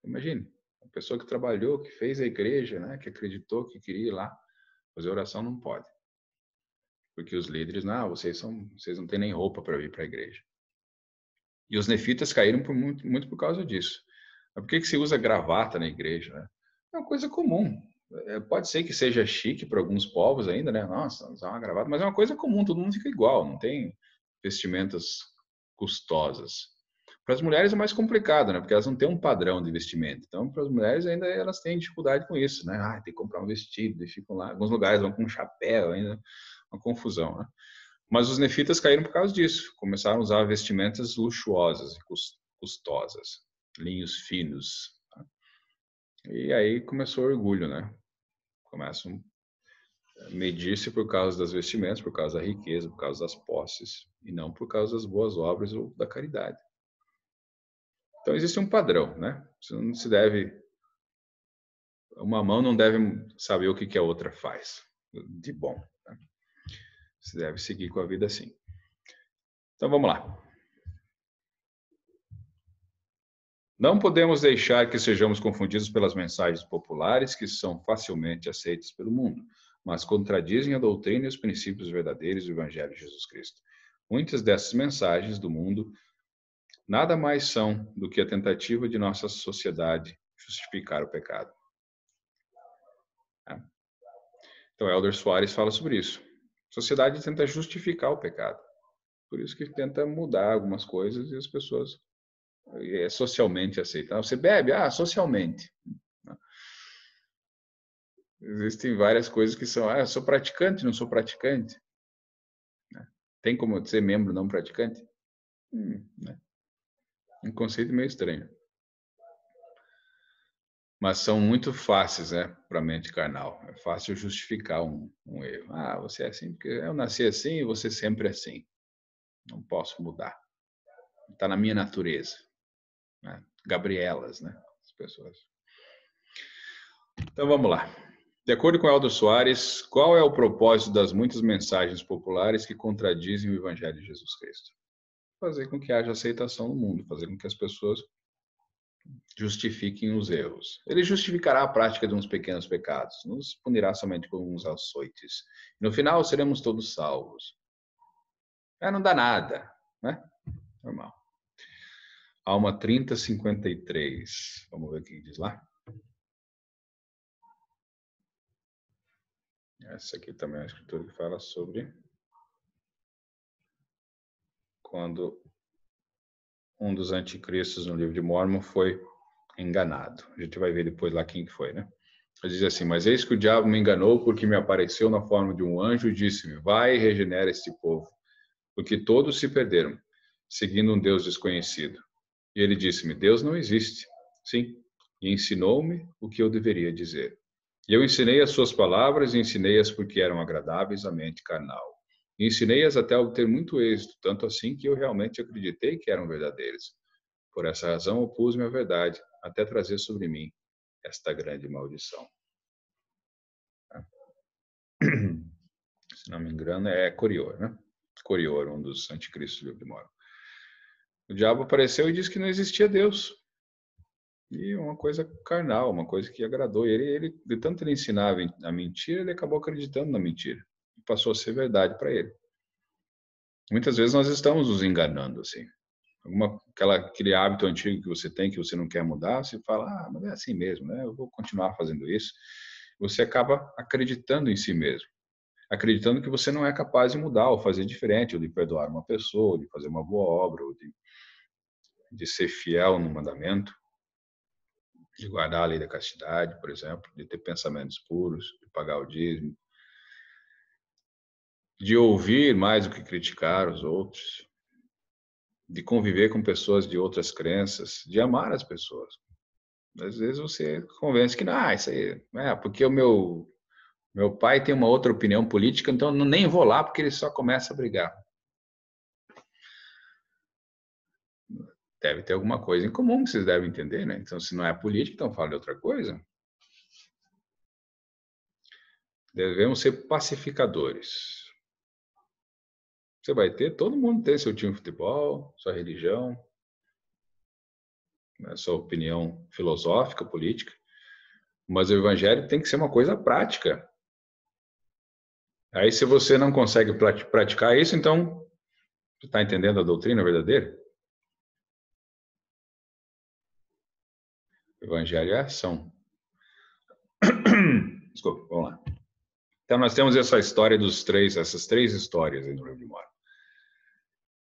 Imagine, uma pessoa que trabalhou, que fez a igreja, né, que acreditou, que queria ir lá fazer oração, não pode. Porque os líderes, não, vocês não têm nem roupa para vir para a igreja. E os nefitas caíram muito por causa disso. Mas por que se usa gravata na igreja, né? É uma coisa comum. Pode ser que seja chique para alguns povos ainda, né? Nossa, usar uma gravata, mas é uma coisa comum, todo mundo fica igual, não tem vestimentas custosas. Para as mulheres é mais complicado, né? Porque elas não têm um padrão de vestimenta. Então, para as mulheres ainda elas têm dificuldade com isso, né? Ah, tem que comprar um vestido, e ficam lá. Alguns lugares vão com um chapéu ainda, uma confusão, né? Mas os nefitas caíram por causa disso. Começaram a usar vestimentas luxuosas e custosas, linhos finos. E aí começou o orgulho, né? Começam a medir-se por causa das vestimentas, por causa da riqueza, por causa das posses, e não por causa das boas obras ou da caridade. Então existe um padrão, né? Você não se deve. Uma mão não deve saber o que a outra faz de bom. Né? Você deve seguir com a vida assim. Então vamos lá. Não podemos deixar que sejamos confundidos pelas mensagens populares que são facilmente aceitas pelo mundo, mas contradizem a doutrina e os princípios verdadeiros do Evangelho de Jesus Cristo. Muitas dessas mensagens do mundo nada mais são do que a tentativa de nossa sociedade justificar o pecado. Então, Elder Soares fala sobre isso. A sociedade tenta justificar o pecado. Por isso que tenta mudar algumas coisas e as pessoas socialmente aceitam. Você bebe? Ah, socialmente. Existem várias coisas que são, eu sou praticante, não sou praticante. Tem como ser membro não praticante? Né? Um conceito meio estranho. Mas são muito fáceis, né, para a mente carnal. É fácil justificar um erro. Ah, você é assim porque eu nasci assim e você sempre é assim. Não posso mudar. Está na minha natureza. Né? Gabrielas, né? As pessoas. Então vamos lá. De acordo com Aldo Soares, qual é o propósito das muitas mensagens populares que contradizem o Evangelho de Jesus Cristo? Fazer com que haja aceitação no mundo, fazer com que as pessoas justifiquem os erros. Ele justificará a prática de uns pequenos pecados, nos punirá somente com uns açoites. No final, seremos todos salvos. Não dá nada, né? Normal. Alma 30:53. Vamos ver o que diz lá. Essa aqui também é uma escritura que fala sobre quando um dos anticristos no livro de Mórmon foi enganado. A gente vai ver depois lá quem foi, né? Ele diz assim: mas eis que o diabo me enganou porque me apareceu na forma de um anjo e disse-me: vai e regenera este povo, porque todos se perderam, seguindo um Deus desconhecido. E ele disse-me: Deus não existe. Sim, e ensinou-me o que eu deveria dizer. E eu ensinei as suas palavras e ensinei-as porque eram agradáveis à mente carnal. E ensinei-as até obter muito êxito, tanto assim que eu realmente acreditei que eram verdadeiras. Por essa razão opus-me à verdade, até trazer sobre mim esta grande maldição. Se não me engano, é Corior, né? Corior, um dos anticristos do livro de Mórmon. O diabo apareceu e disse que não existia Deus. E uma coisa carnal, uma coisa que agradou ele. De tanto ele ensinava a mentira, ele acabou acreditando na mentira. E passou a ser verdade para ele. Muitas vezes nós estamos nos enganando, assim. Aquele hábito antigo que você tem, que você não quer mudar, você fala, mas é assim mesmo, né? Eu vou continuar fazendo isso. Você acaba acreditando em si mesmo. Acreditando que você não é capaz de mudar, ou fazer diferente, ou de perdoar uma pessoa, ou de fazer uma boa obra, ou de ser fiel no mandamento, de guardar a lei da castidade, por exemplo, de ter pensamentos puros, de pagar o dízimo, de ouvir mais do que criticar os outros, de conviver com pessoas de outras crenças, de amar as pessoas. Às vezes você convence que não, isso aí porque o meu pai tem uma outra opinião política, então eu nem vou lá porque ele só começa a brigar. Deve ter alguma coisa em comum que vocês devem entender, né? Então, se não é política, então fala de outra coisa. Devemos ser pacificadores. Você vai ter, todo mundo tem seu time de futebol, sua religião, né, sua opinião filosófica, política, mas o evangelho tem que ser uma coisa prática. Aí, se você não consegue praticar isso, então, você está entendendo a doutrina verdadeira? O evangelho é ação. Desculpa, vamos lá. Então, nós temos essas três histórias aí no livro de Mórmon.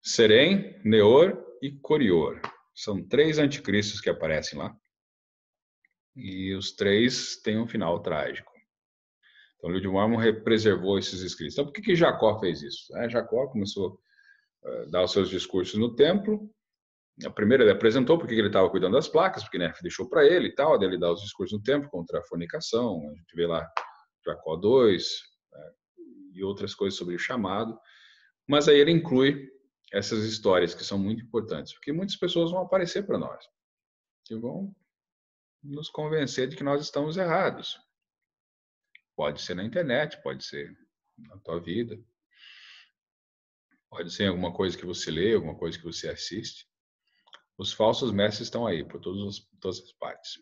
Serem, Neor e Corior. São três anticristos que aparecem lá. E os três têm um final trágico. Então, o livro de Mórmon preservou esses escritos. Então, por que Jacó fez isso? Jacó começou a dar os seus discursos no templo. A primeira ele apresentou porque ele estava cuidando das placas, porque Nefe deixou para ele e tal. Daí ele dá os discursos no templo contra a fornicação. A gente vê lá Jacó 2, né, e outras coisas sobre o chamado. Mas aí ele inclui essas histórias que são muito importantes, porque muitas pessoas vão aparecer para nós e vão nos convencer de que nós estamos errados. Pode ser na internet, pode ser na tua vida, pode ser alguma coisa que você lê, alguma coisa que você assiste. Os falsos mestres estão aí, por todas as partes.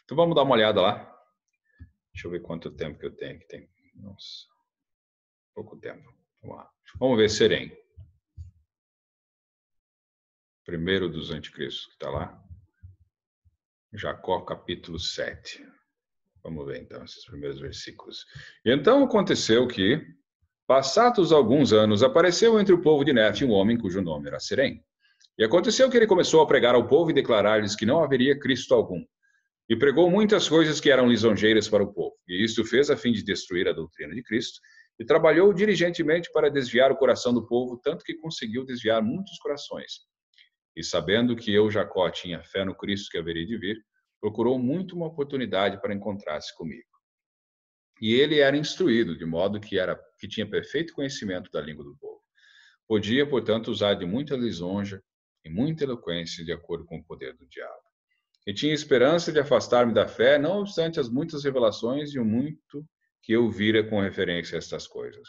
Então vamos dar uma olhada lá. Deixa eu ver quanto tempo que eu tenho aqui. Tem, nossa, pouco tempo. Vamos lá. Vamos ver Serem. Primeiro dos anticristos que está lá. Jacó, capítulo 7. Vamos ver, então, esses primeiros versículos. E então aconteceu que, passados alguns anos, apareceu entre o povo de Nefe um homem cujo nome era Serem. E aconteceu que ele começou a pregar ao povo e declarar-lhes que não haveria Cristo algum. E pregou muitas coisas que eram lisonjeiras para o povo. E isto fez a fim de destruir a doutrina de Cristo. E trabalhou diligentemente para desviar o coração do povo, tanto que conseguiu desviar muitos corações. E sabendo que eu, Jacó, tinha fé no Cristo que haveria de vir, procurou muito uma oportunidade para encontrar-se comigo. E ele era instruído, de modo que tinha perfeito conhecimento da língua do povo. Podia, portanto, usar de muita lisonja e muita eloquência de acordo com o poder do diabo. E tinha esperança de afastar-me da fé, não obstante as muitas revelações e o muito que eu vira com referência a estas coisas,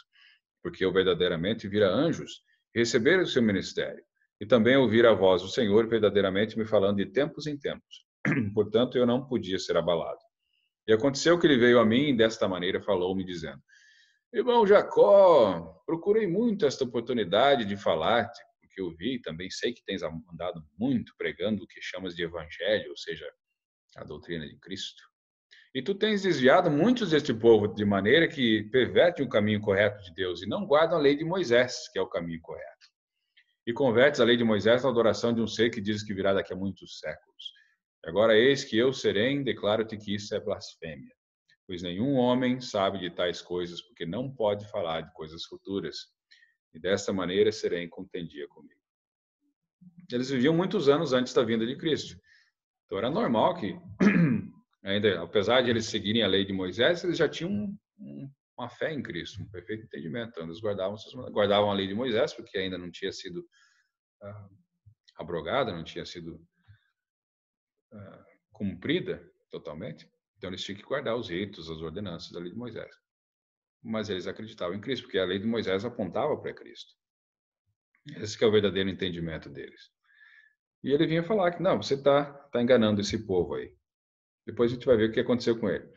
porque eu verdadeiramente vira anjos receber o seu ministério, e também ouvir a voz do Senhor verdadeiramente me falando de tempos em tempos. Portanto, eu não podia ser abalado. E aconteceu que ele veio a mim e desta maneira falou-me, dizendo: Irmão Jacó, procurei muito esta oportunidade de falar-te, porque eu vi e também sei que tens andado muito pregando o que chamas de evangelho, ou seja, a doutrina de Cristo. E tu tens desviado muitos deste povo de maneira que perverte o caminho correto de Deus e não guardam a lei de Moisés, que é o caminho correto. E convertes a lei de Moisés na adoração de um ser que diz que virá daqui a muitos séculos. Agora eis que eu, serém, declaro-te que isso é blasfêmia. Pois nenhum homem sabe de tais coisas, porque não pode falar de coisas futuras. E desta maneira serém contendia comigo. Eles viviam muitos anos antes da vinda de Cristo. Então era normal que, ainda, apesar de eles seguirem a lei de Moisés, eles já tinham uma fé em Cristo, um perfeito entendimento. Então eles guardavam a lei de Moisés, porque ainda não tinha sido abrogada, não tinha sido cumprida totalmente. Então eles tinham que guardar os ritos, as ordenanças da lei de Moisés. Mas eles acreditavam em Cristo, porque a lei de Moisés apontava para Cristo. Esse que é o verdadeiro entendimento deles. E ele vinha falar que, não, você está enganando esse povo aí. Depois a gente vai ver o que aconteceu com ele.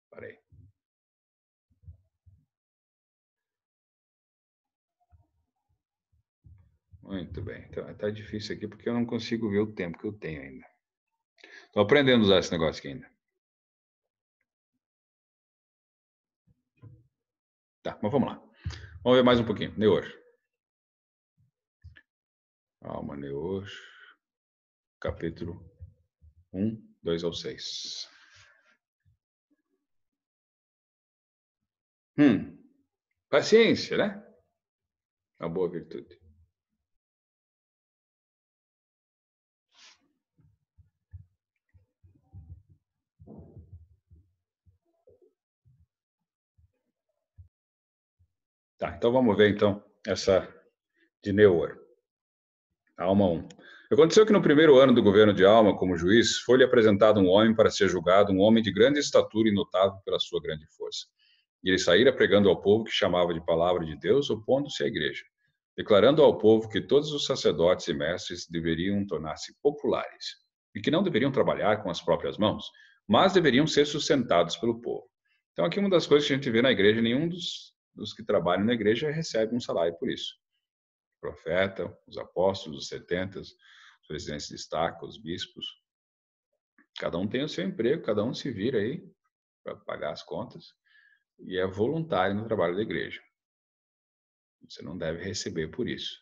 Parei. Muito bem. Então, está difícil aqui porque eu não consigo ver o tempo que eu tenho ainda. Estou aprendendo a usar esse negócio aqui ainda. Tá, mas vamos lá. Vamos ver mais um pouquinho. Neor. Alma, Neor. Capítulo 1, 2 ao 6. Paciência, né? Uma boa virtude. Tá, então vamos ver então essa de Neor. Alma 1. Aconteceu que no primeiro ano do governo de Alma como juiz, foi-lhe apresentado um homem para ser julgado, um homem de grande estatura e notável pela sua grande força. E ele saíra pregando ao povo que chamava de palavra de Deus, opondo-se à igreja, declarando ao povo que todos os sacerdotes e mestres deveriam tornar-se populares e que não deveriam trabalhar com as próprias mãos, mas deveriam ser sustentados pelo povo. Então aqui uma das coisas que a gente vê na igreja, nenhum dos que trabalham na igreja recebe um salário por isso. O profeta, os apóstolos, os 70, os presidentes de estaca, os bispos, cada um tem o seu emprego, cada um se vira aí para pagar as contas e é voluntário no trabalho da igreja. Você não deve receber por isso.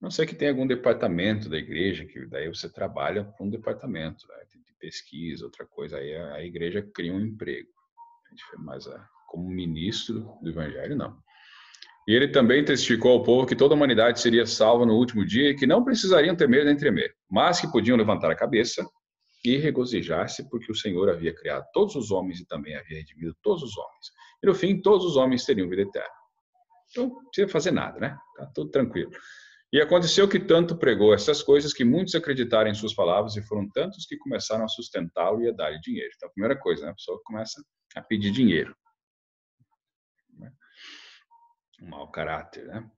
A não ser que tenha algum departamento da igreja, que daí você trabalha para um departamento, né, de pesquisa, outra coisa, aí a igreja cria um emprego. Mas como ministro do evangelho, não. E ele também testificou ao povo que toda a humanidade seria salva no último dia e que não precisariam temer nem tremer, mas que podiam levantar a cabeça e regozijar-se porque o Senhor havia criado todos os homens e também havia redimido todos os homens. E no fim, todos os homens teriam vida eterna. Então, não precisa fazer nada, né? Tá tudo tranquilo. E aconteceu que tanto pregou essas coisas que muitos acreditaram em suas palavras e foram tantos que começaram a sustentá-lo e a dar-lhe dinheiro. Então, a primeira coisa, né? A pessoa começa a pedir dinheiro. Um mau caráter, né?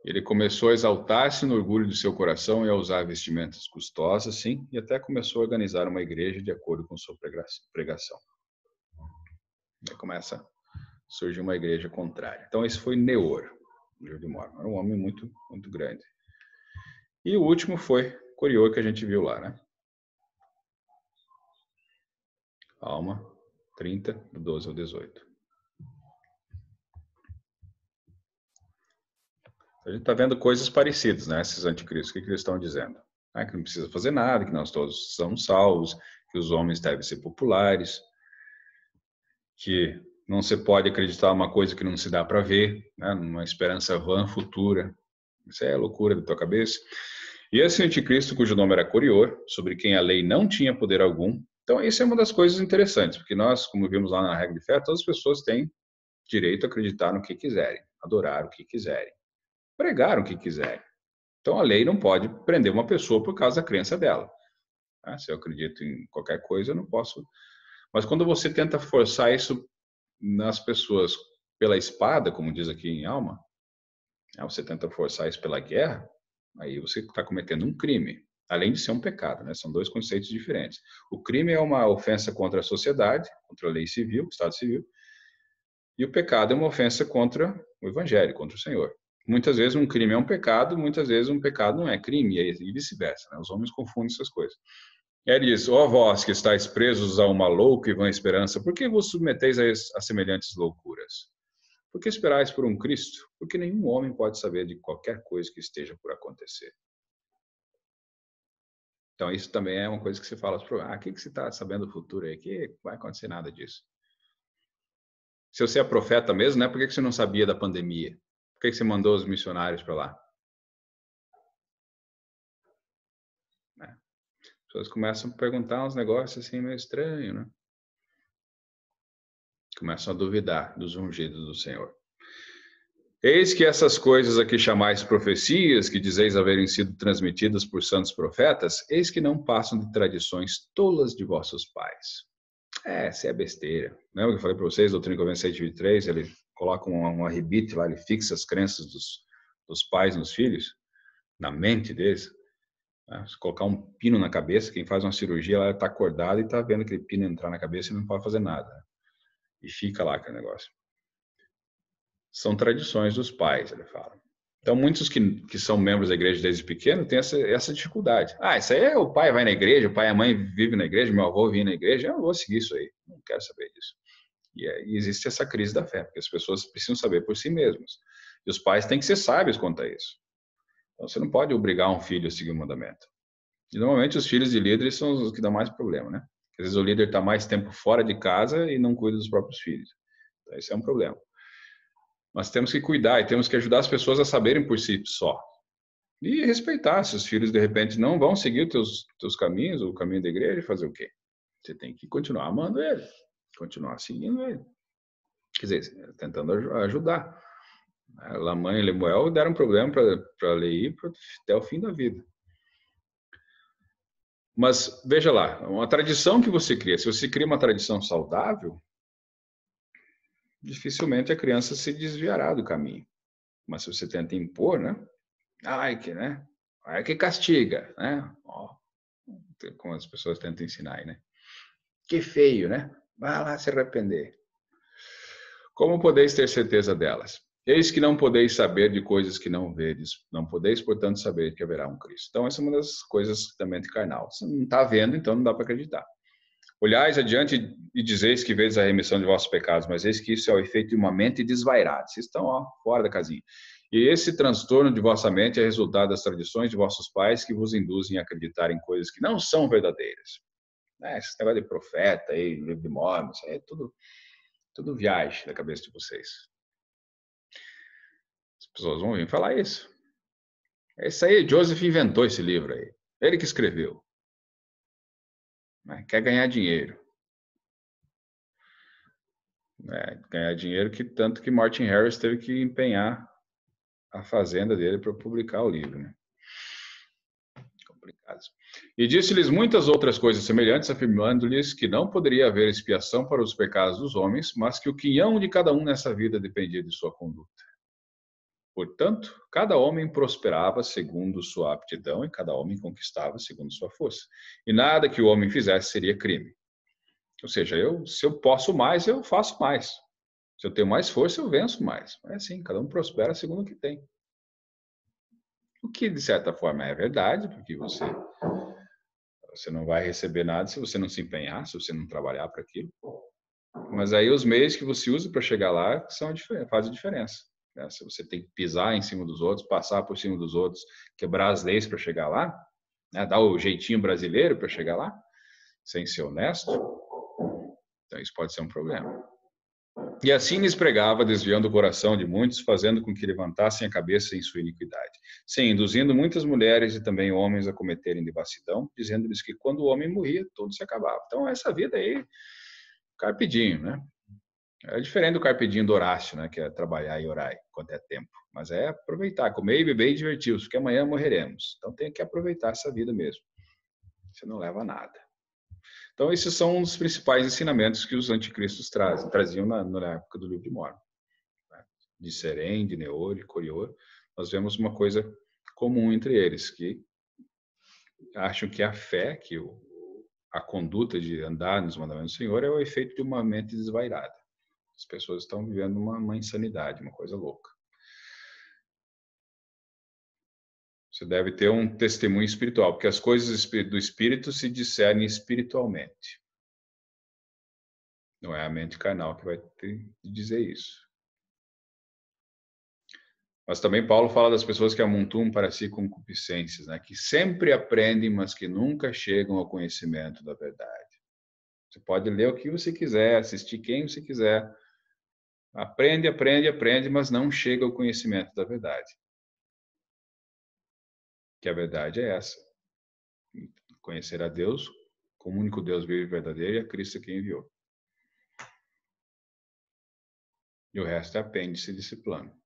Ele começou a exaltar-se no orgulho do seu coração e a usar vestimentas custosas, sim, e até começou a organizar uma igreja de acordo com sua pregação. Aí começa a surgir uma igreja contrária. Então, esse foi Neor, de Mormon. Era um homem muito, muito grande. E o último foi Corior, que a gente viu lá, né? Alma 30, do 12 ao 18. A gente está vendo coisas parecidas, né? Esses anticristos, o que eles estão dizendo? Que não precisa fazer nada, que nós todos somos salvos, que os homens devem ser populares, que não se pode acreditar uma coisa que não se dá para ver, né? Numa esperança vã futura. Isso é loucura da tua cabeça. E esse anticristo, cujo nome era Corior, sobre quem a lei não tinha poder algum. Então, isso é uma das coisas interessantes, porque nós, como vimos lá na regra de fé, todas as pessoas têm direito a acreditar no que quiserem, adorar o que quiserem, pregar o que quiserem. Então, a lei não pode prender uma pessoa por causa da crença dela. Se eu acredito em qualquer coisa, eu não posso. Mas quando você tenta forçar isso nas pessoas pela espada, como diz aqui em Alma, você tenta forçar isso pela guerra, aí você está cometendo um crime, além de ser um pecado, né? São dois conceitos diferentes. O crime é uma ofensa contra a sociedade, contra a lei civil, o Estado civil, e o pecado é uma ofensa contra o Evangelho, contra o Senhor. Muitas vezes um crime é um pecado, muitas vezes um pecado não é crime, e vice-versa, né? Os homens confundem essas coisas. Ele diz: ó vós que estáis presos a uma louca e vã esperança, por que vos submeteis a semelhantes loucuras? Por que esperais por um Cristo? Porque nenhum homem pode saber de qualquer coisa que esteja por acontecer. Então, isso também é uma coisa que se fala, o que você está sabendo do futuro aí? Que vai acontecer nada disso. Se você é profeta mesmo, né? Por que você não sabia da pandemia? Por que você mandou os missionários para lá? Né? As pessoas começam a perguntar uns negócios assim meio estranhos, né? Começam a duvidar dos ungidos do Senhor. Eis que essas coisas a que chamais profecias, que dizeis haverem sido transmitidas por santos profetas, eis que não passam de tradições tolas de vossos pais. Isso é besteira. Lembra que eu falei para vocês, doutrina e convenção 23, ele coloca um arrebite lá, ele fixa as crenças dos pais nos filhos, na mente deles. Né? Se colocar um pino na cabeça, quem faz uma cirurgia, ela está acordada e está vendo aquele pino entrar na cabeça e não pode fazer nada. E fica lá aquele negócio. São tradições dos pais, ele fala. Então, muitos que são membros da igreja desde pequeno têm essa dificuldade. Isso aí o pai vai na igreja, o pai e a mãe vivem na igreja, meu avô vive na igreja, eu não vou seguir isso aí, não quero saber disso. E existe essa crise da fé, porque as pessoas precisam saber por si mesmas. E os pais têm que ser sábios quanto a isso. Então, você não pode obrigar um filho a seguir o mandamento. E, normalmente, os filhos de líderes são os que dão mais problema, né? Às vezes o líder está mais tempo fora de casa e não cuida dos próprios filhos. Então, esse é um problema. Nós temos que cuidar e temos que ajudar as pessoas a saberem por si só. E respeitar. Se os filhos, de repente, não vão seguir os teus caminhos, o caminho da igreja, fazer o quê? Você tem que continuar amando ele, continuar seguindo ele. Quer dizer, tentando ajudar. Lamã e Lemuel deram problema para Leí até o fim da vida. Mas, veja lá, uma tradição que você cria, se você cria uma tradição saudável, dificilmente a criança se desviará do caminho. Mas se você tenta impor, né? Né? Que castiga, né? Como as pessoas tentam ensinar aí, né? Que feio, né? Vai lá se arrepender. Como podeis ter certeza delas? Eis que não podeis saber de coisas que não vedes. Não podeis, portanto, saber que haverá um Cristo. Então, essa é uma das coisas da mente carnal. Você não está vendo, então não dá para acreditar. Olhais adiante e dizeis que vedes a remissão de vossos pecados, mas eis que isso é o efeito de uma mente desvairada. Vocês estão fora da casinha. E esse transtorno de vossa mente é resultado das tradições de vossos pais que vos induzem a acreditar em coisas que não são verdadeiras. Esse negócio de profeta, livro de Mórmon, isso aí é tudo viagem da cabeça de vocês. As pessoas vão vir falar isso. Isso aí, Joseph inventou esse livro aí. Ele que escreveu. Quer ganhar dinheiro. Ganhar dinheiro que tanto que Martin Harris teve que empenhar a fazenda dele para publicar o livro. Né? Complicados. E disse-lhes muitas outras coisas semelhantes, afirmando-lhes que não poderia haver expiação para os pecados dos homens, mas que o quinhão de cada um nessa vida dependia de sua conduta. Portanto, cada homem prosperava segundo sua aptidão e cada homem conquistava segundo sua força. E nada que o homem fizesse seria crime. Ou seja, se eu posso mais, eu faço mais. Se eu tenho mais força, eu venço mais. É assim, cada um prospera segundo o que tem. O que, de certa forma, é verdade, porque você não vai receber nada se você não se empenhar, se você não trabalhar para aquilo. Mas aí os meios que você usa para chegar lá fazem diferença. Né? Se você tem que pisar em cima dos outros, passar por cima dos outros, quebrar as leis para chegar lá, né? Dar o jeitinho brasileiro para chegar lá, sem ser honesto, então isso pode ser um problema. E assim lhes pregava, desviando o coração de muitos, fazendo com que levantassem a cabeça em sua iniquidade. Sim, induzindo muitas mulheres e também homens a cometerem devassidão, dizendo-lhes que quando o homem morria, tudo se acabava. Então, essa vida aí, carpidinho, né? É diferente do carpidinho do Horácio, né? Que é trabalhar e orar enquanto é tempo. Mas é aproveitar, comer e beber e divertir-se, porque amanhã morreremos. Então, tem que aproveitar essa vida mesmo. Você não leva nada. Então, esses são um dos principais ensinamentos que os anticristos traziam na época do livro de Mórmon. De Serem, de Neor, de Corior, nós vemos uma coisa comum entre eles, que acham que a fé, que a conduta de andar nos mandamentos do Senhor é o efeito de uma mente desvairada. As pessoas estão vivendo uma insanidade, uma coisa louca. Você deve ter um testemunho espiritual, porque as coisas do Espírito se discernem espiritualmente. Não é a mente carnal que vai te dizer isso. Mas também Paulo fala das pessoas que amontoam para si concupiscências, né? Que sempre aprendem, mas que nunca chegam ao conhecimento da verdade. Você pode ler o que você quiser, assistir quem você quiser. Aprende, aprende, aprende, mas não chega ao conhecimento da verdade. Que a verdade é essa. Conhecer a Deus, como o único Deus vivo e verdadeiro, e a Cristo que enviou. E o resto é apêndice desse plano.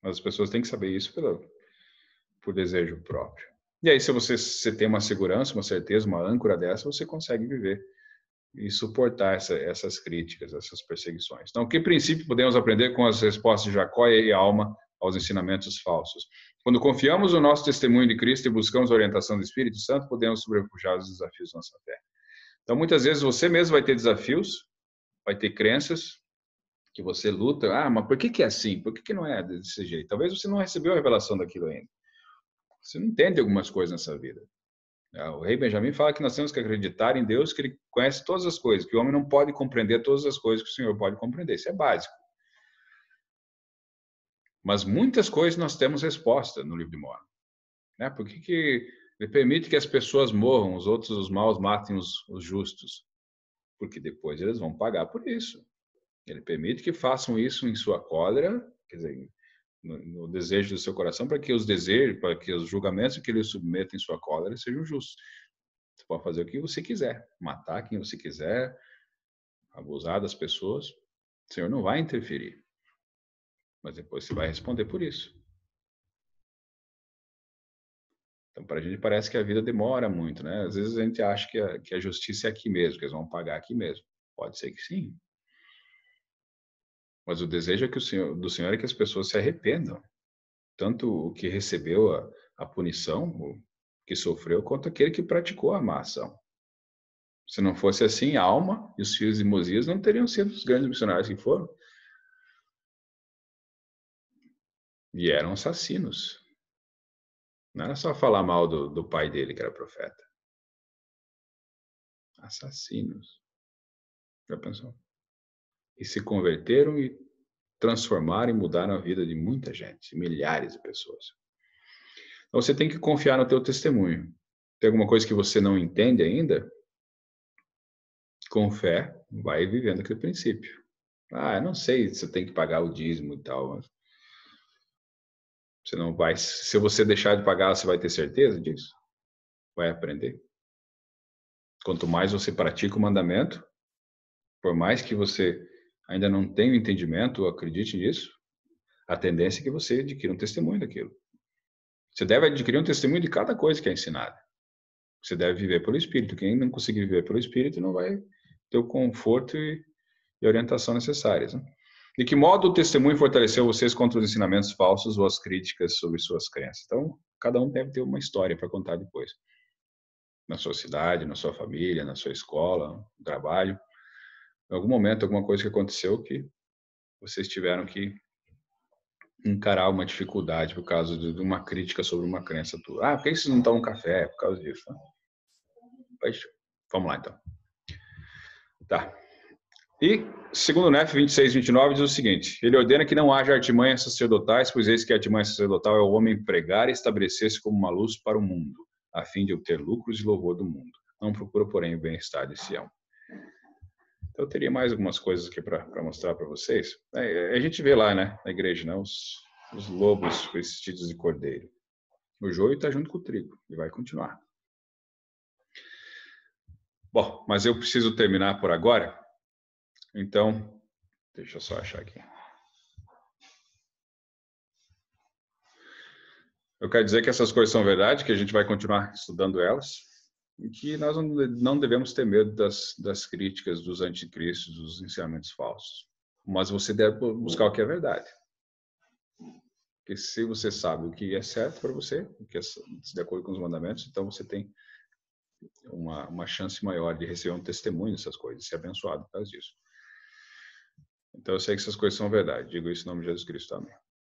Mas as pessoas têm que saber isso por desejo próprio. E aí, se você tem uma segurança, uma certeza, uma âncora dessa, você consegue viver e suportar essas críticas, essas perseguições. Então, que princípio podemos aprender com as respostas de Jacó e Alma aos ensinamentos falsos? Quando confiamos no nosso testemunho de Cristo e buscamos a orientação do Espírito Santo, podemos sobrepujar os desafios da nossa fé. Então, muitas vezes, você mesmo vai ter desafios, vai ter crenças que você luta. Ah, mas por que é assim? Por que não é desse jeito? Talvez você não recebeu a revelação daquilo ainda. Você não entende algumas coisas nessa vida. O rei Benjamim fala que nós temos que acreditar em Deus, que ele conhece todas as coisas, que o homem não pode compreender todas as coisas que o Senhor pode compreender. Isso é básico. Mas muitas coisas nós temos resposta no livro de Mórmon. Né? Por que ele permite que as pessoas morram, os outros, os maus, matem os justos? Porque depois eles vão pagar por isso. Ele permite que façam isso em sua cólera, quer dizer, no desejo do seu coração, para que os desejos, para que os julgamentos que ele submeta em sua cólera sejam justos. Você pode fazer o que você quiser, matar quem você quiser, abusar das pessoas. O Senhor não vai interferir. Mas depois você vai responder por isso. Então, para a gente parece que a vida demora muito, né? Às vezes a gente acha que a justiça é aqui mesmo, que eles vão pagar aqui mesmo. Pode ser que sim. Mas o desejo do Senhor é que as pessoas se arrependam. Tanto o que recebeu a punição, o que sofreu, quanto aquele que praticou a má ação. Se não fosse assim, Alma e os filhos de Mosias não teriam sido os grandes missionários que foram. E eram assassinos. Não era só falar mal do pai dele, que era profeta. Assassinos. Já pensou? E se converteram e transformaram e mudaram a vida de muita gente, milhares de pessoas. Então você tem que confiar no teu testemunho. Tem alguma coisa que você não entende ainda? Com fé, vai vivendo aquele princípio. Ah, eu não sei se eu tenho que pagar o dízimo e tal. Mas você não vai. Se você deixar de pagar, você vai ter certeza disso? Vai aprender. Quanto mais você pratica o mandamento, por mais que você ainda não tenha o entendimento, ou acredite nisso, a tendência é que você adquira um testemunho daquilo. Você deve adquirir um testemunho de cada coisa que é ensinada. Você deve viver pelo Espírito. Quem não conseguir viver pelo Espírito não vai ter o conforto e orientação necessárias. Né? De que modo o testemunho fortaleceu vocês contra os ensinamentos falsos ou as críticas sobre suas crenças? Então, cada um deve ter uma história para contar depois. Na sua cidade, na sua família, na sua escola, no trabalho. Em algum momento, alguma coisa que aconteceu que vocês tiveram que encarar uma dificuldade por causa de uma crítica sobre uma crença tua. Ah, por que vocês não tomam café? Por causa disso. Né? Vamos lá, então. Tá. E, segundo Nef 26:29, diz o seguinte: ele ordena que não haja artimanhas sacerdotais, pois eis que a artimanha sacerdotal é o homem pregar e estabelecer-se como uma luz para o mundo, a fim de obter lucros e louvor do mundo. Não procura, porém, o bem-estar de Sião. Então, eu teria mais algumas coisas aqui para mostrar para vocês. A gente vê lá, né, na igreja, né, os lobos vestidos de cordeiro. O joio está junto com o trigo e vai continuar. Bom, mas eu preciso terminar por agora. Então, deixa eu só achar aqui. Eu quero dizer que essas coisas são verdade, que a gente vai continuar estudando elas e que nós não devemos ter medo das críticas, dos anticristos, dos ensinamentos falsos. Mas você deve buscar o que é verdade. Porque se você sabe o que é certo para você, o que é de acordo com os mandamentos, então você tem uma chance maior de receber um testemunho dessas coisas, ser abençoado por causa disso. Então eu sei que essas coisas são verdade. Digo isso em nome de Jesus Cristo. Amém.